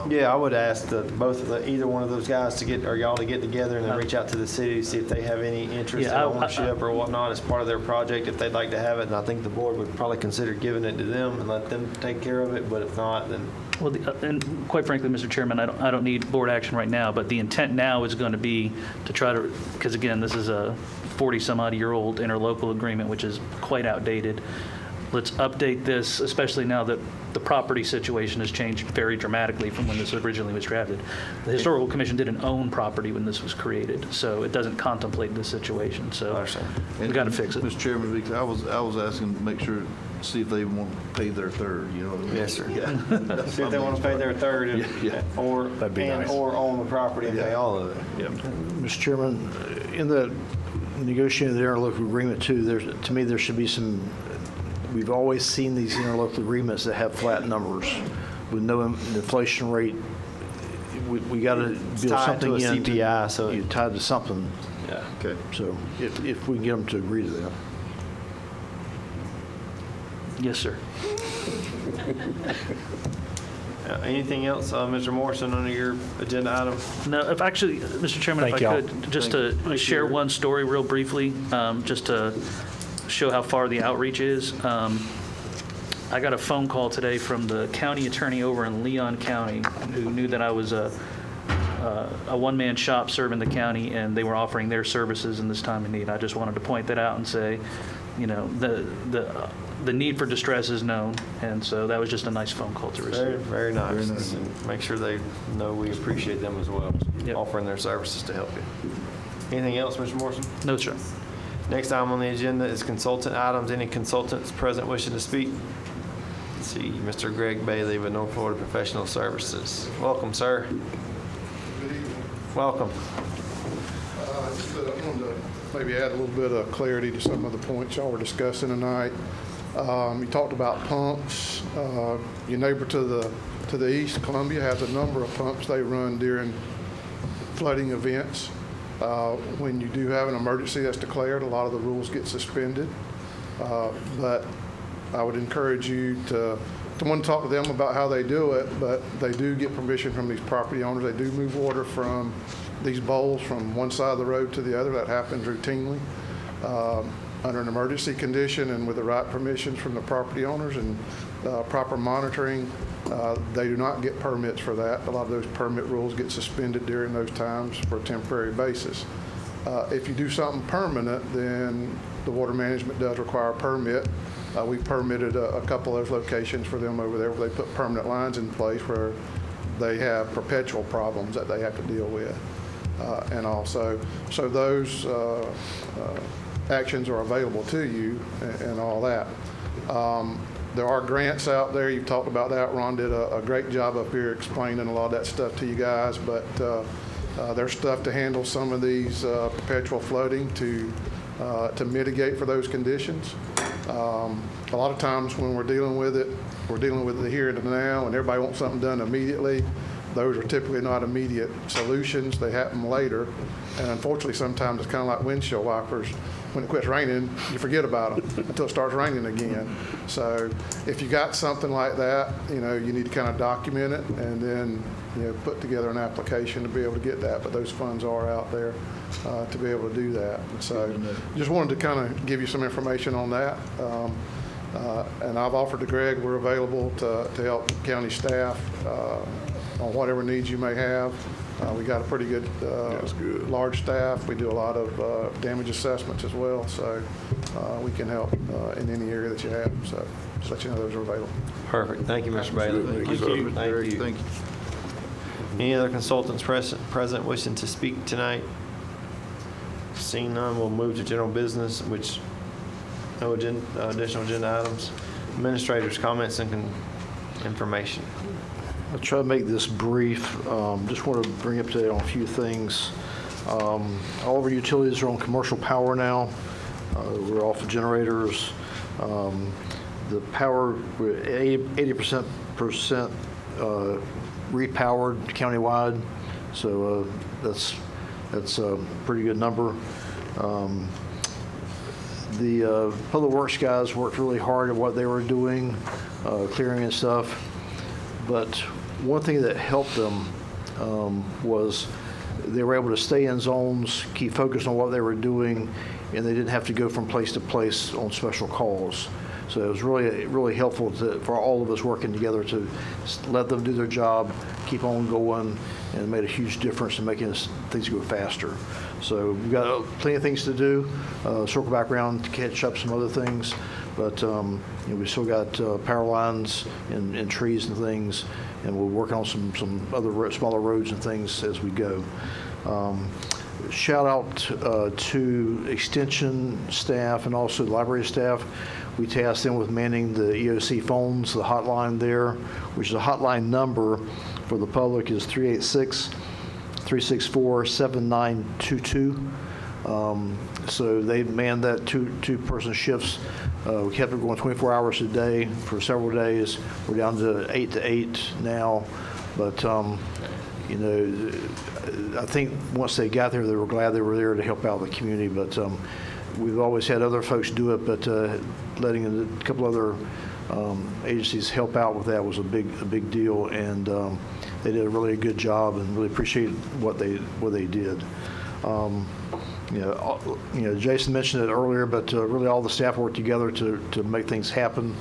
Yeah, I would ask either one of those guys to get, or y'all to get together and then reach out to the city, see if they have any interest in ownership or whatnot as part of their project, if they'd like to have it. And I think the board would probably consider giving it to them and let them take care of it, but if not, then. Well, and quite frankly, Mr. Chairman, I don't need board action right now, but the intent now is going to be to try to, because again, this is a 40-some-odd-year-old interlocal agreement, which is quite outdated. Let's update this, especially now that the property situation has changed very dramatically from when this originally was drafted. The Historical Commission didn't own property when this was created, so it doesn't contemplate this situation. So we've got to fix it. Mr. Chairman, I was asking to make sure, see if they want to pay their third, you know what I mean? Yes, sir. See if they want to pay their third or own the property and pay all of it. Mr. Chairman, in the negotiating the interlocal agreement too, to me, there should be some, we've always seen these interlocal agreements that have flat numbers with no inflation rate. We got to build something in. Tied to a CPI, so you're tied to something. Yeah. Okay. So if we can get them to agree to that. Yes, sir. Anything else, Mr. Morrison, under your agenda item? No, if actually, Mr. Chairman, if I could, just to share one story real briefly, just to show how far the outreach is. I got a phone call today from the county attorney over in Leon County who knew that I was a one-man shop serving the county, and they were offering their services in this time of need. I just wanted to point that out and say, you know, the need for distress is known, and so that was just a nice phone call to receive. Very, very nice. And make sure they know we appreciate them as well, offering their services to help you. Anything else, Mr. Morrison? No, sir. Next item on the agenda is consultant items. Any consultants present wishing to speak? Let's see, Mr. Greg Bailey with North Florida Professional Services. Welcome, sir. Good evening. Welcome. I wanted to maybe add a little bit of clarity to some of the points y'all were discussing tonight. You talked about pumps. Your neighbor to the east, Columbia, has a number of pumps they run during flooding events. When you do have an emergency that's declared, a lot of the rules get suspended. But I would encourage you to want to talk to them about how they do it, but they do get permission from these property owners. They do move water from these bowls from one side of the road to the other. That happens routinely under an emergency condition and with the right permissions from the property owners and proper monitoring. They do not get permits for that. A lot of those permit rules get suspended during those times for a temporary basis. If you do something permanent, then the water management does require a permit. We've permitted a couple of those locations for them over there where they put permanent lines in place where they have perpetual problems that they have to deal with. And also, so those actions are available to you and all that. There are grants out there. You've talked about that. Ron did a great job up here explaining a lot of that stuff to you guys, but there's stuff to handle some of these perpetual flooding to mitigate for those conditions. A lot of times when we're dealing with it the here and the now, and everybody wants something done immediately. Those are typically not immediate solutions. They happen later. And unfortunately, sometimes it's kind of like windshield wipers. When it quits raining, you forget about them until it starts raining again. So if you got something like that, you know, you need to kind of document it and then, you know, put together an application to be able to get that. But those funds are out there to be able to do that. And so just wanted to kind of give you some information on that. And I've offered to Greg, we're available to help county staff on whatever needs you may have. We got a pretty good, large staff. We do a lot of damage assessments as well, so we can help in any area that you have. So just let you know those are available. Perfect. Thank you, Mr. Bailey. Thank you. Thank you. Thank you. Any other consultants present wishing to speak tonight? Seeing none, we'll move to general business, which no additional agenda items. Administrators' comments and information. I'll try to make this brief. Just want to bring up to date on a few things. All of our utilities are on commercial power now. We're off of generators. The power, we're 80% repowered countywide, so that's a pretty good number. The public works guys worked really hard at what they were doing, clearing and stuff. But one thing that helped them was they were able to stay in zones, keep focused on what they were doing, and they didn't have to go from place to place on special calls. So it was really helpful for all of us working together to let them do their job, keep on going, and it made a huge difference in making things go faster. So we've got plenty of things to do. Circle back around to catch up some other things, but we still got power lines and trees and things, and we're working on some other smaller roads and things as we go. Shout out to extension staff and also the library staff. We tasked them with manning the EOC phones, the hotline there, which is a hotline number for the public is 386-364-7922. So they manned that two-person shifts. We kept it going 24 hours a day for several days. We're down to 8 to 8 now, but I think once they got there, they were glad they were there to help out the community. But we've always had other folks do it, but letting a couple other agencies help out with that was a big deal, and they did a really good job, and really appreciate what they did. Jason mentioned it earlier, but really all the staff worked together to make things happen.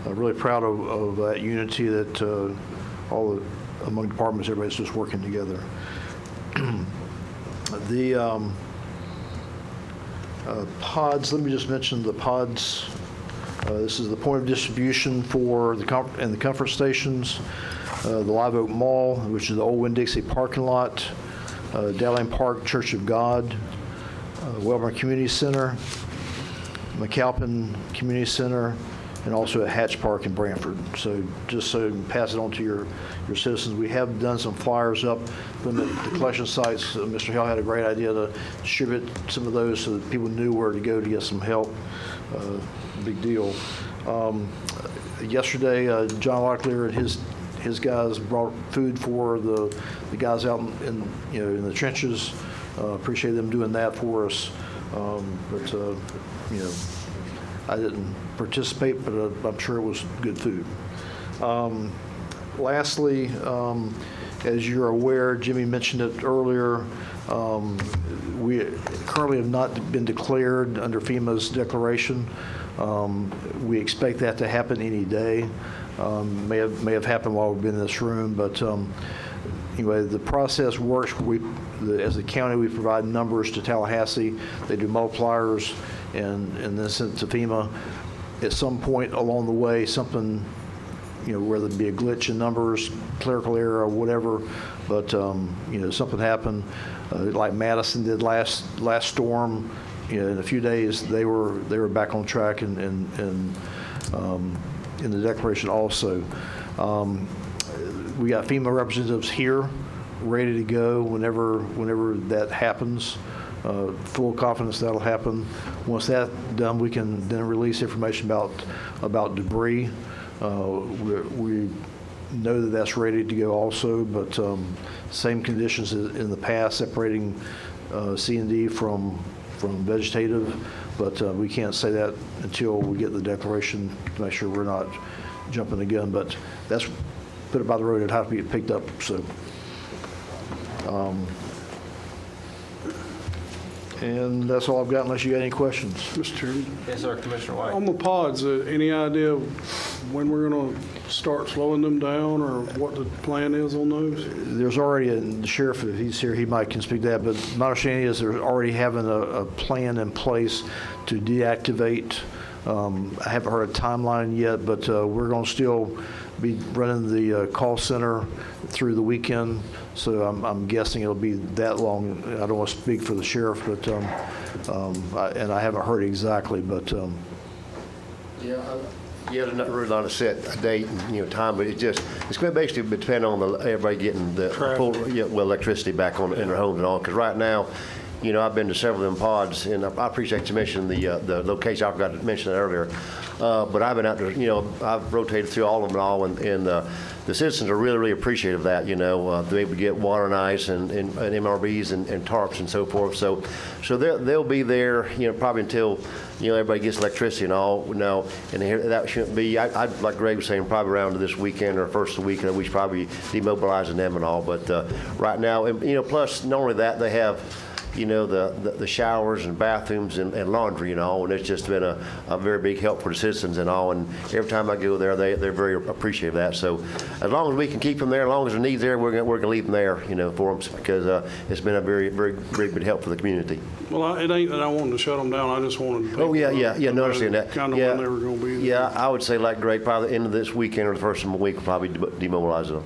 Really proud of that unity that among departments, everybody's just working together. The pods, let me just mention the pods. This is the point of distribution for the comfort stations, the Live Oak Mall, which is the old Winn-Dixie parking lot, Dowling Park Church of God, Wellborn Community Center, McAlpin Community Center, and also at Hatch Park in Branford. So just so you can pass it on to your citizens. We have done some flyers up from the collection sites. Mr. Hill had a great idea to distribute some of those so that people knew where to go to get some help. Big deal. Yesterday, John Locklear and his guys brought food for the guys out in the trenches. Appreciate them doing that for us. I didn't participate, but I'm sure it was good food. Lastly, as you're aware, Jimmy mentioned it earlier, we currently have not been declared under FEMA's declaration. We expect that to happen any day. May have happened while we've been in this room, but anyway, the process works. As the county, we provide numbers to Tallahassee. They do multipliers and then send it to FEMA. At some point along the way, something, whether it be a glitch in numbers, clerical error, or whatever, but something happened, like Madison did last storm. In a few days, they were back on track and in the declaration also. We got FEMA representatives here, ready to go whenever that happens. Full confidence that'll happen. Once that's done, we can then release information about debris. We know that that's ready to go also, but same conditions in the past, separating C&D from vegetative, but we can't say that until we get the declaration to make sure we're not jumping the gun. But that's put it by the road, it'd have to be picked up. So. And that's all I've got, unless you got any questions. Mr. Chairman? Yes, sir, Commissioner White. On the pods, any idea when we're going to start slowing them down, or what the plan is on those? There's already, the sheriff, if he's here, he can speak to that, but my understanding is they're already having a plan in place to deactivate. I haven't heard a timeline yet, but we're going to still be running the call center through the weekend, so I'm guessing it'll be that long. I don't want to speak for the sheriff, but and I haven't heard exactly, but yeah, not really not a set date and time, but it's going to basically depend on everybody getting the full electricity back on in their homes and all. Because right now, you know, I've been to several of them pods, and I appreciate you mentioning the location. I forgot to mention that earlier. But I've been out there, you know, I've rotated through all of them and all, and the citizens are really, really appreciative of that, you know. They're able to get water and ice and MRBs and tarps and so forth. So they'll be there, you know, probably until, you know, everybody gets electricity and all, you know, and that shouldn't be, I'd like Greg was saying, probably around this weekend or first of the weekend, we should probably demobilizing them and all. But right now, and, you know, plus not only that, they have, you know, the showers and bathrooms and laundry and all, and it's just been a very big help for the citizens and all. And every time I go there, they're very appreciative of that. So as long as we can keep them there, as long as the need's there, we're gonna leave them there, you know, for them, because it's been a very, very, very good help for the community. Well, it ain't that I wanted to shut them down. I just wanted to. Oh, yeah, no, I understand that. Kind of when they were going to be there. Yeah, I would say like Greg, probably the end of this weekend or the first of the week, we'll probably demobilize them.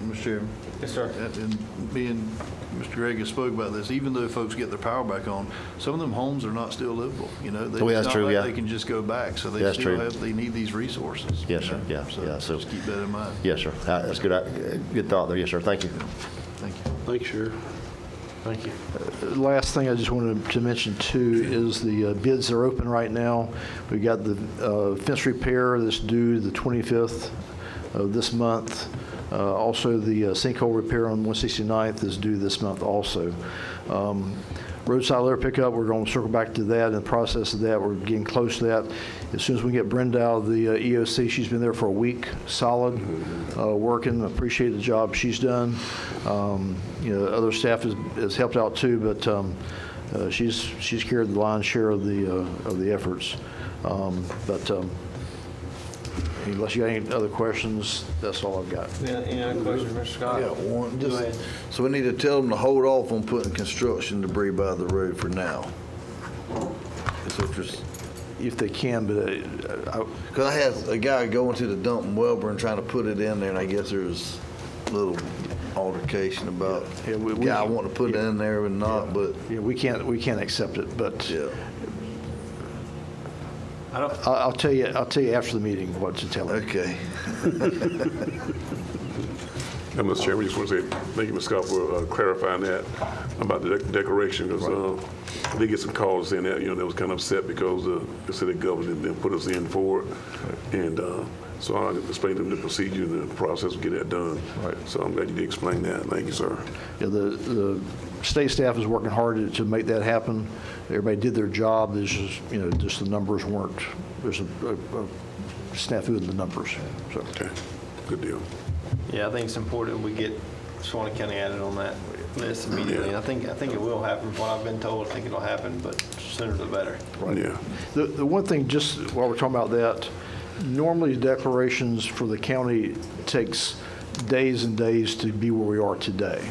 Mr. Chairman? Yes, sir. And me and Mr. Gregg has spoke about this. Even though folks get their power back on, some of them homes are not still livable. You know, That's true, yeah. They can just go back, so they That's still true. they need these resources. Yes, you sir, know? yeah. So just keep that in mind. yes, sir. That's good thought there. Yes, sir. Thank you. Thank you. Thanks, Sheriff. Thank you. Last thing I just wanted to mention too is the bids are open right now. We got the fence repair that's due the 25th of this month. Also, the sinkhole repair on 169th is due this month also. Roadside litter pickup, we're going to circle back to that and the process of that. We're getting close to that. As soon as we get Brenda out of the EOC, she's been there for a week, solid, working. Appreciate the job she's done. You know, other staff has helped out too, but she's carried the lion's share of the efforts. Unless you got any other questions, that's all I've got. Any other questions, Mr. Scott? Yeah, one. Go ahead. So we need to tell them to hold off on putting construction debris by the road for now. So just, if they can, but because I had a guy going to the dump in Welborn trying to put it in there, and I guess there was a little altercation about guy wanting to put it in there and not, but yeah, we can't accept it, but yeah. I'll tell you after the meeting what to tell them. Okay. Mr. Chairman, we just want to say thank you, Mr. Scott, for clarifying that about the declaration, because I did get some calls saying that, you know, they was kind of upset because the city government didn't put us in for it. And so I explained to them the procedure and the process to get that done. Right. So I'm glad you did explain that. Thank you, sir. Yeah, the state staff is working hard to make that happen. Everybody did their job. There's just, you know, just the numbers weren't, there's a snafu in the numbers. So. Okay, good deal. Yeah, I think it's important we get Suwannee County added on that list immediately. And I think it will happen. From what I've been told, I think it'll happen, but sooner the better. Right. Yeah. The one thing, just while we're talking about that, normally declarations for the county takes days and days to be where we are today.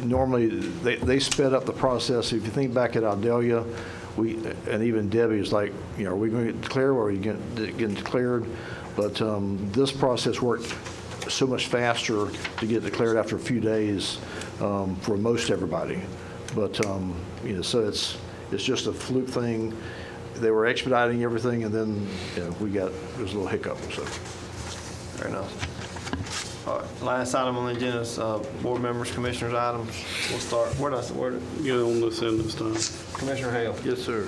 Normally, they sped up the process. If you think back at Aldelia, and even Debbie is like, you know, are we going to get declared or are you getting declared? But this process worked so much faster to get declared after a few days for most everybody. But, you know, so it's just a fluke thing. They were expediting everything, and then, you know, there was a little hiccup. So. Very nice. All right, last item on the agenda is board members, commissioners items. We'll start. Where did I word it? Get on this end this time. Commissioner Hale. Yes, sir.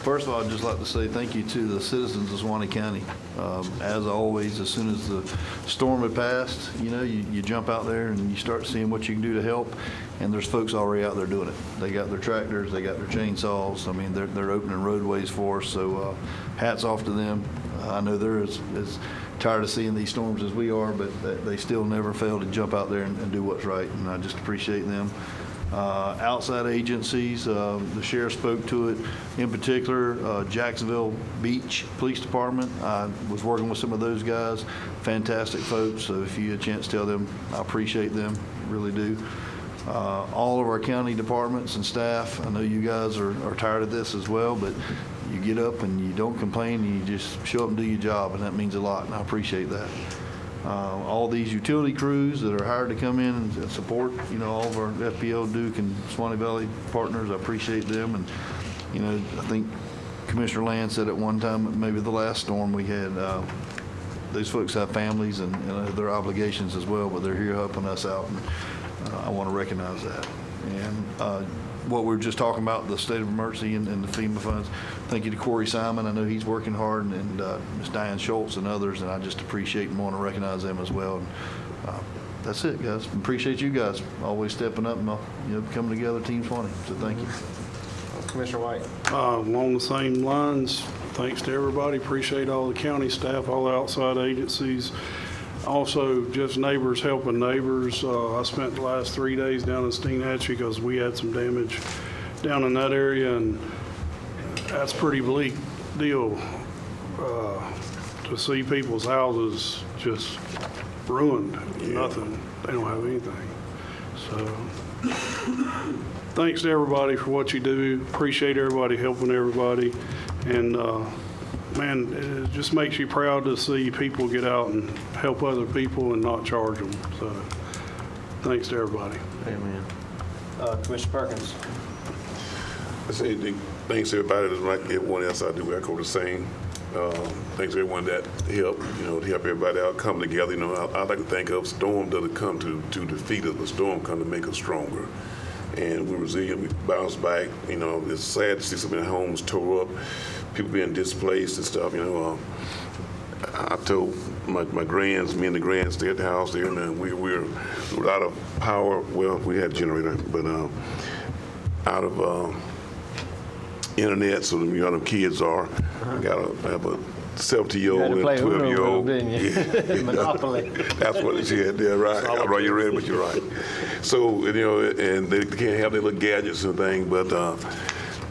First of all, I'd just like to say thank you to the citizens of Suwannee County. As always, as soon as the storm had passed, you know, you jump out there and you start seeing what you can do to help, and there's folks already out there doing it. They got their tractors, they got their chainsaws. I mean, they're opening roadways for us, so hats off to them. I know they're as tired of seeing these storms as we are, but they still never fail to jump out there and do what's right, and I just appreciate them. Outside agencies, the sheriff spoke to it. In particular, Jacksonville Beach Police Department. I was working with some of those guys. Fantastic folks. So if you get a chance to tell them, I appreciate them, really do. All of our county departments and staff, I know you guys are tired of this as well, but you get up and you don't complain, and you just show up and do your job, and that means a lot, and I appreciate that. All these utility crews that are hired to come in and support, you know, all of our FPL, Duke, and Suwannee Valley partners, I appreciate them. And, you know, I think Commissioner Land said at one time, maybe the last storm we had, those folks have families and their obligations as well, but they're here helping us out, and I want to recognize that. And what we were just talking about, the state of emergency and the FEMA funds, thank you to Corey Simon. I know he's working hard, and Ms. Diane Schultz and others, and I just appreciate and want to recognize them as well. And, that's it, guys. Appreciate you guys always stepping up and coming together, Team Suwannee. So thank you. Commissioner White. Along the same lines, thanks to everybody. Appreciate all the county staff, all the outside agencies. Also, just neighbors helping neighbors. I spent the last 3 days down in Steenhatchee because we had some damage down in that area, and that's a pretty bleak deal to see people's houses just ruined. Nothing. They don't have anything. So thanks to everybody for what you do. Appreciate everybody helping everybody. And man, it just makes you proud to see people get out and help other people and not charge them. So thanks to everybody. Amen. Commissioner Perkins. I say thanks to everybody. Like everyone else, I do echo the same. Thanks to everyone that helped, to help everybody out, come together. I like to think of storm doesn't come to defeat us, but storm come to make us stronger. And we're resilient, we bounce back. It's sad to see so many homes tore up, people being displaced and stuff. I told my grands, me and the grands stay at the house there, and we were out of power. Well, we had a generator, but out of internet, so them kids are. I have a 70-year-old and a 12-year-old. Yeah. Monopoly. That's what she had there, right? I brought you ready, but you're right. So, and they can't have their little gadgets and things, but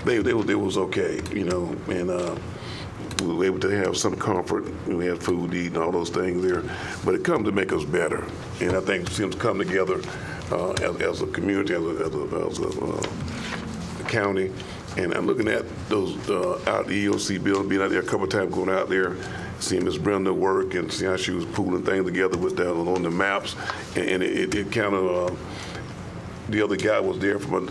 they was okay, and we were able to have some comfort. We had food to eat and all those things there, but it comes to make us better. And I think to come together as a community, as a county. And I'm looking at those out the EOC building, being out there a couple of times, going out there, seeing Miss Brenda work and seeing how she was pulling things together with that on the maps. And it kind of, the other guy was there from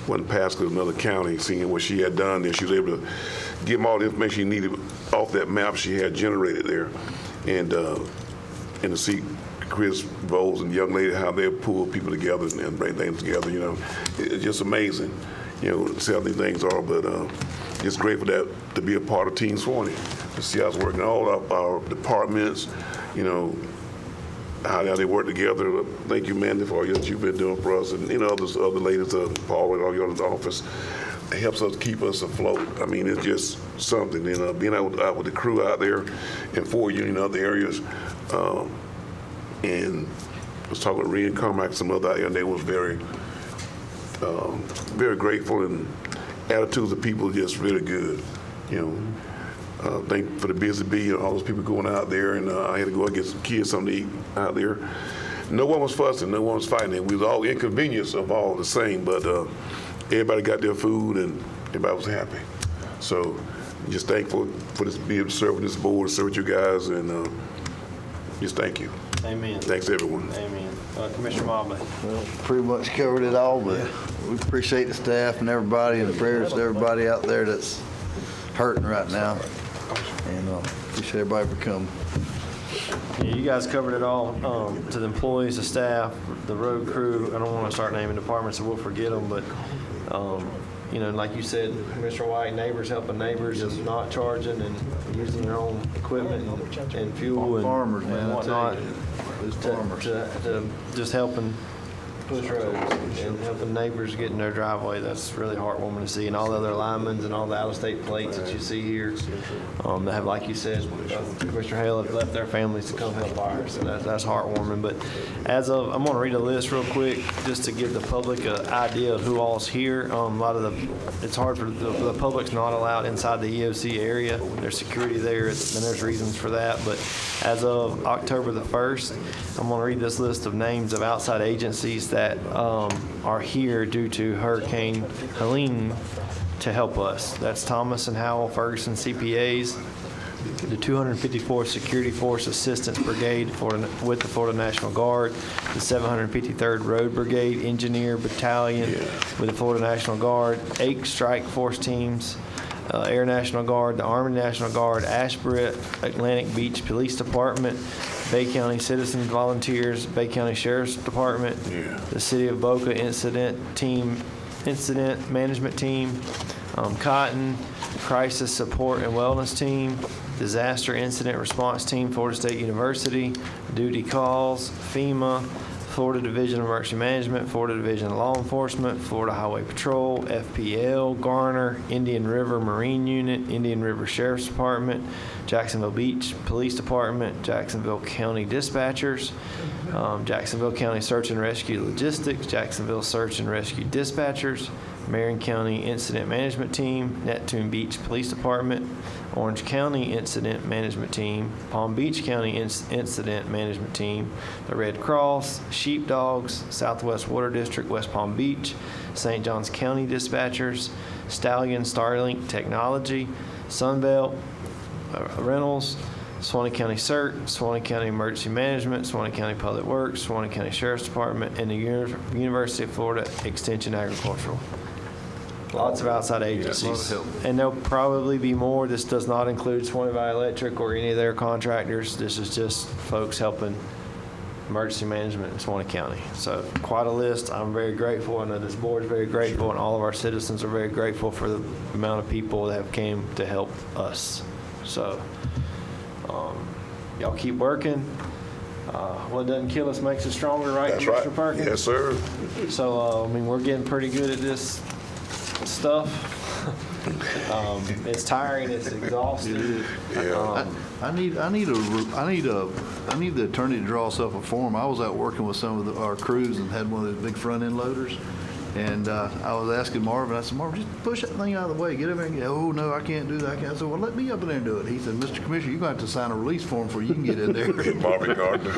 wasn't Pasco, another county, seeing what she had done there. She was able to give him all the information she needed off that map she had generated there. And to see Chris Bowles and the young lady, how they pull people together and bring things together, it's just amazing. See how these things are, but it's great for that to be a part of Team Suwannee, to see how it's working. All our departments, how they work together. Thank you, Mandy, for all that you've been doing for us, and other ladies, Paul and all your other office. It helps us keep us afloat. I mean, it's just something. Being out with the crew out there in Fort Union, other areas, and I was talking with Rhea and Carmack, some other out there, and they was very grateful, and attitudes of people are just really good. Thank for the busy bee and all those people going out there, and I had to go and get some kids something to eat out there. No one was fussing, no one was fighting. We was all inconvenienced of all the same, but everybody got their food and everybody was happy. So just thankful for this, being able to serve with this board, serve with you guys, and just thank you. Amen. Thanks, everyone. Amen. Commissioner Mobley. Well, pretty much covered it all, but we appreciate the staff and everybody, and the prayers to everybody out there that's hurting right now. And appreciate everybody for coming. Yeah, you guys covered it all. To the employees, the staff, the road crew. I don't want to start naming departments, so we'll forget them. But like you said, Commissioner White, neighbors helping neighbors, just not charging and using their own equipment and fuel and farmers, man, whatnot. Those farmers. To just helping push roads and helping neighbors get in their driveway. That's really heartwarming to see. And all the other linemen and all the out-of-state plates that you see here that have, like you said, Commissioner Hale, have left their families to come help ours. So that's heartwarming. But as of, I'm going to read a list real quick just to give the public an idea of who all's here. It's hard for the public's not allowed inside the EOC area. There's security there, and there's reasons for that. But as of October the 1st, I'm going to read this list of names of outside agencies that are here due to Hurricane Helene to help us. That's Thomas and Howell Ferguson CPAs, the 254th Security Force Assistance Brigade with the Florida National Guard, the 753rd Road Brigade Engineer Battalion with the Florida National Guard, 8 Strike Force Teams, Air National Guard, the Army National Guard, Ashborough Atlantic Beach Police Department, Bay County Citizens Volunteers, Bay County Sheriff's Department, the City of Boca Incident Management Team, Cotton Crisis Support and Wellness Team, Disaster Incident Response Team, Florida State University, Duty Calls, FEMA, Florida Division of Emergency Management, Florida Division of Law Enforcement, Florida Highway Patrol, FPL, Garner, Indian River Marine Unit, Indian River Sheriff's Department, Jacksonville Beach Police Department, Jacksonville County Dispatchers, Jacksonville County Search and Rescue Logistics, Jacksonville Search and Rescue Dispatchers, Marion County Incident Management Team, Neptune Beach Police Department, Orange County Incident Management Team, Palm Beach County Incident Management Team, the Red Cross, Sheepdogs, Southwest Water District, West Palm Beach, St. Johns County Dispatchers, Stallion Starlink Technology, Sunbelt Rentals, Suwannee County CERT, Suwannee County Emergency Management, Suwannee County Public Works, Suwannee County Sheriff's Department, and the University of Florida Extension Agricultural. Lots of outside agencies. And there'll probably be more. This does not include Suwannee Valley Electric or any of their contractors. This is just folks helping emergency management in Suwannee County. So quite a list. I'm very grateful. I know this board is very grateful, and all of our citizens are very grateful for the amount of people that have came to help us. So y'all keep working. What doesn't kill us makes us stronger, right, That's Commissioner right. Perkins? Yes, sir. So, I mean, we're getting pretty good at this stuff. It's tiring, it's exhausting. I need the attorney to draw us up a form. I was out working with some of our crews and had one of those big front end loaders. And I was asking Marvin, I said, Marvin, just push that thing out of the way. Get over there and get, oh, no, I can't do that. I said, well, let me up in there and do it. He said, Mr. Commissioner, you're going to have to sign a release form before you can get in there. Marvin Gardner.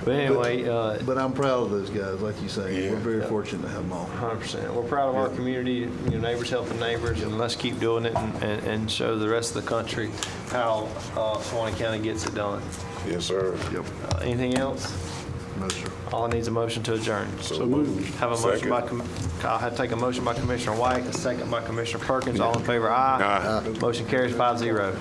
But anyway. But I'm proud of those guys, like you say. We're very fortunate to have them all. 100%. We're proud of our community, neighbors helping neighbors, and let's keep doing it and show the rest of the country how Suwannee County gets it done. Yes, sir. Yep. Anything else? No, sir. All I need is a motion to adjourn. So moved. Have a motion by, I'll have to take a motion by Commissioner White, a second by Commissioner Perkins. All in favor, aye. Aye. Motion carries 5-0.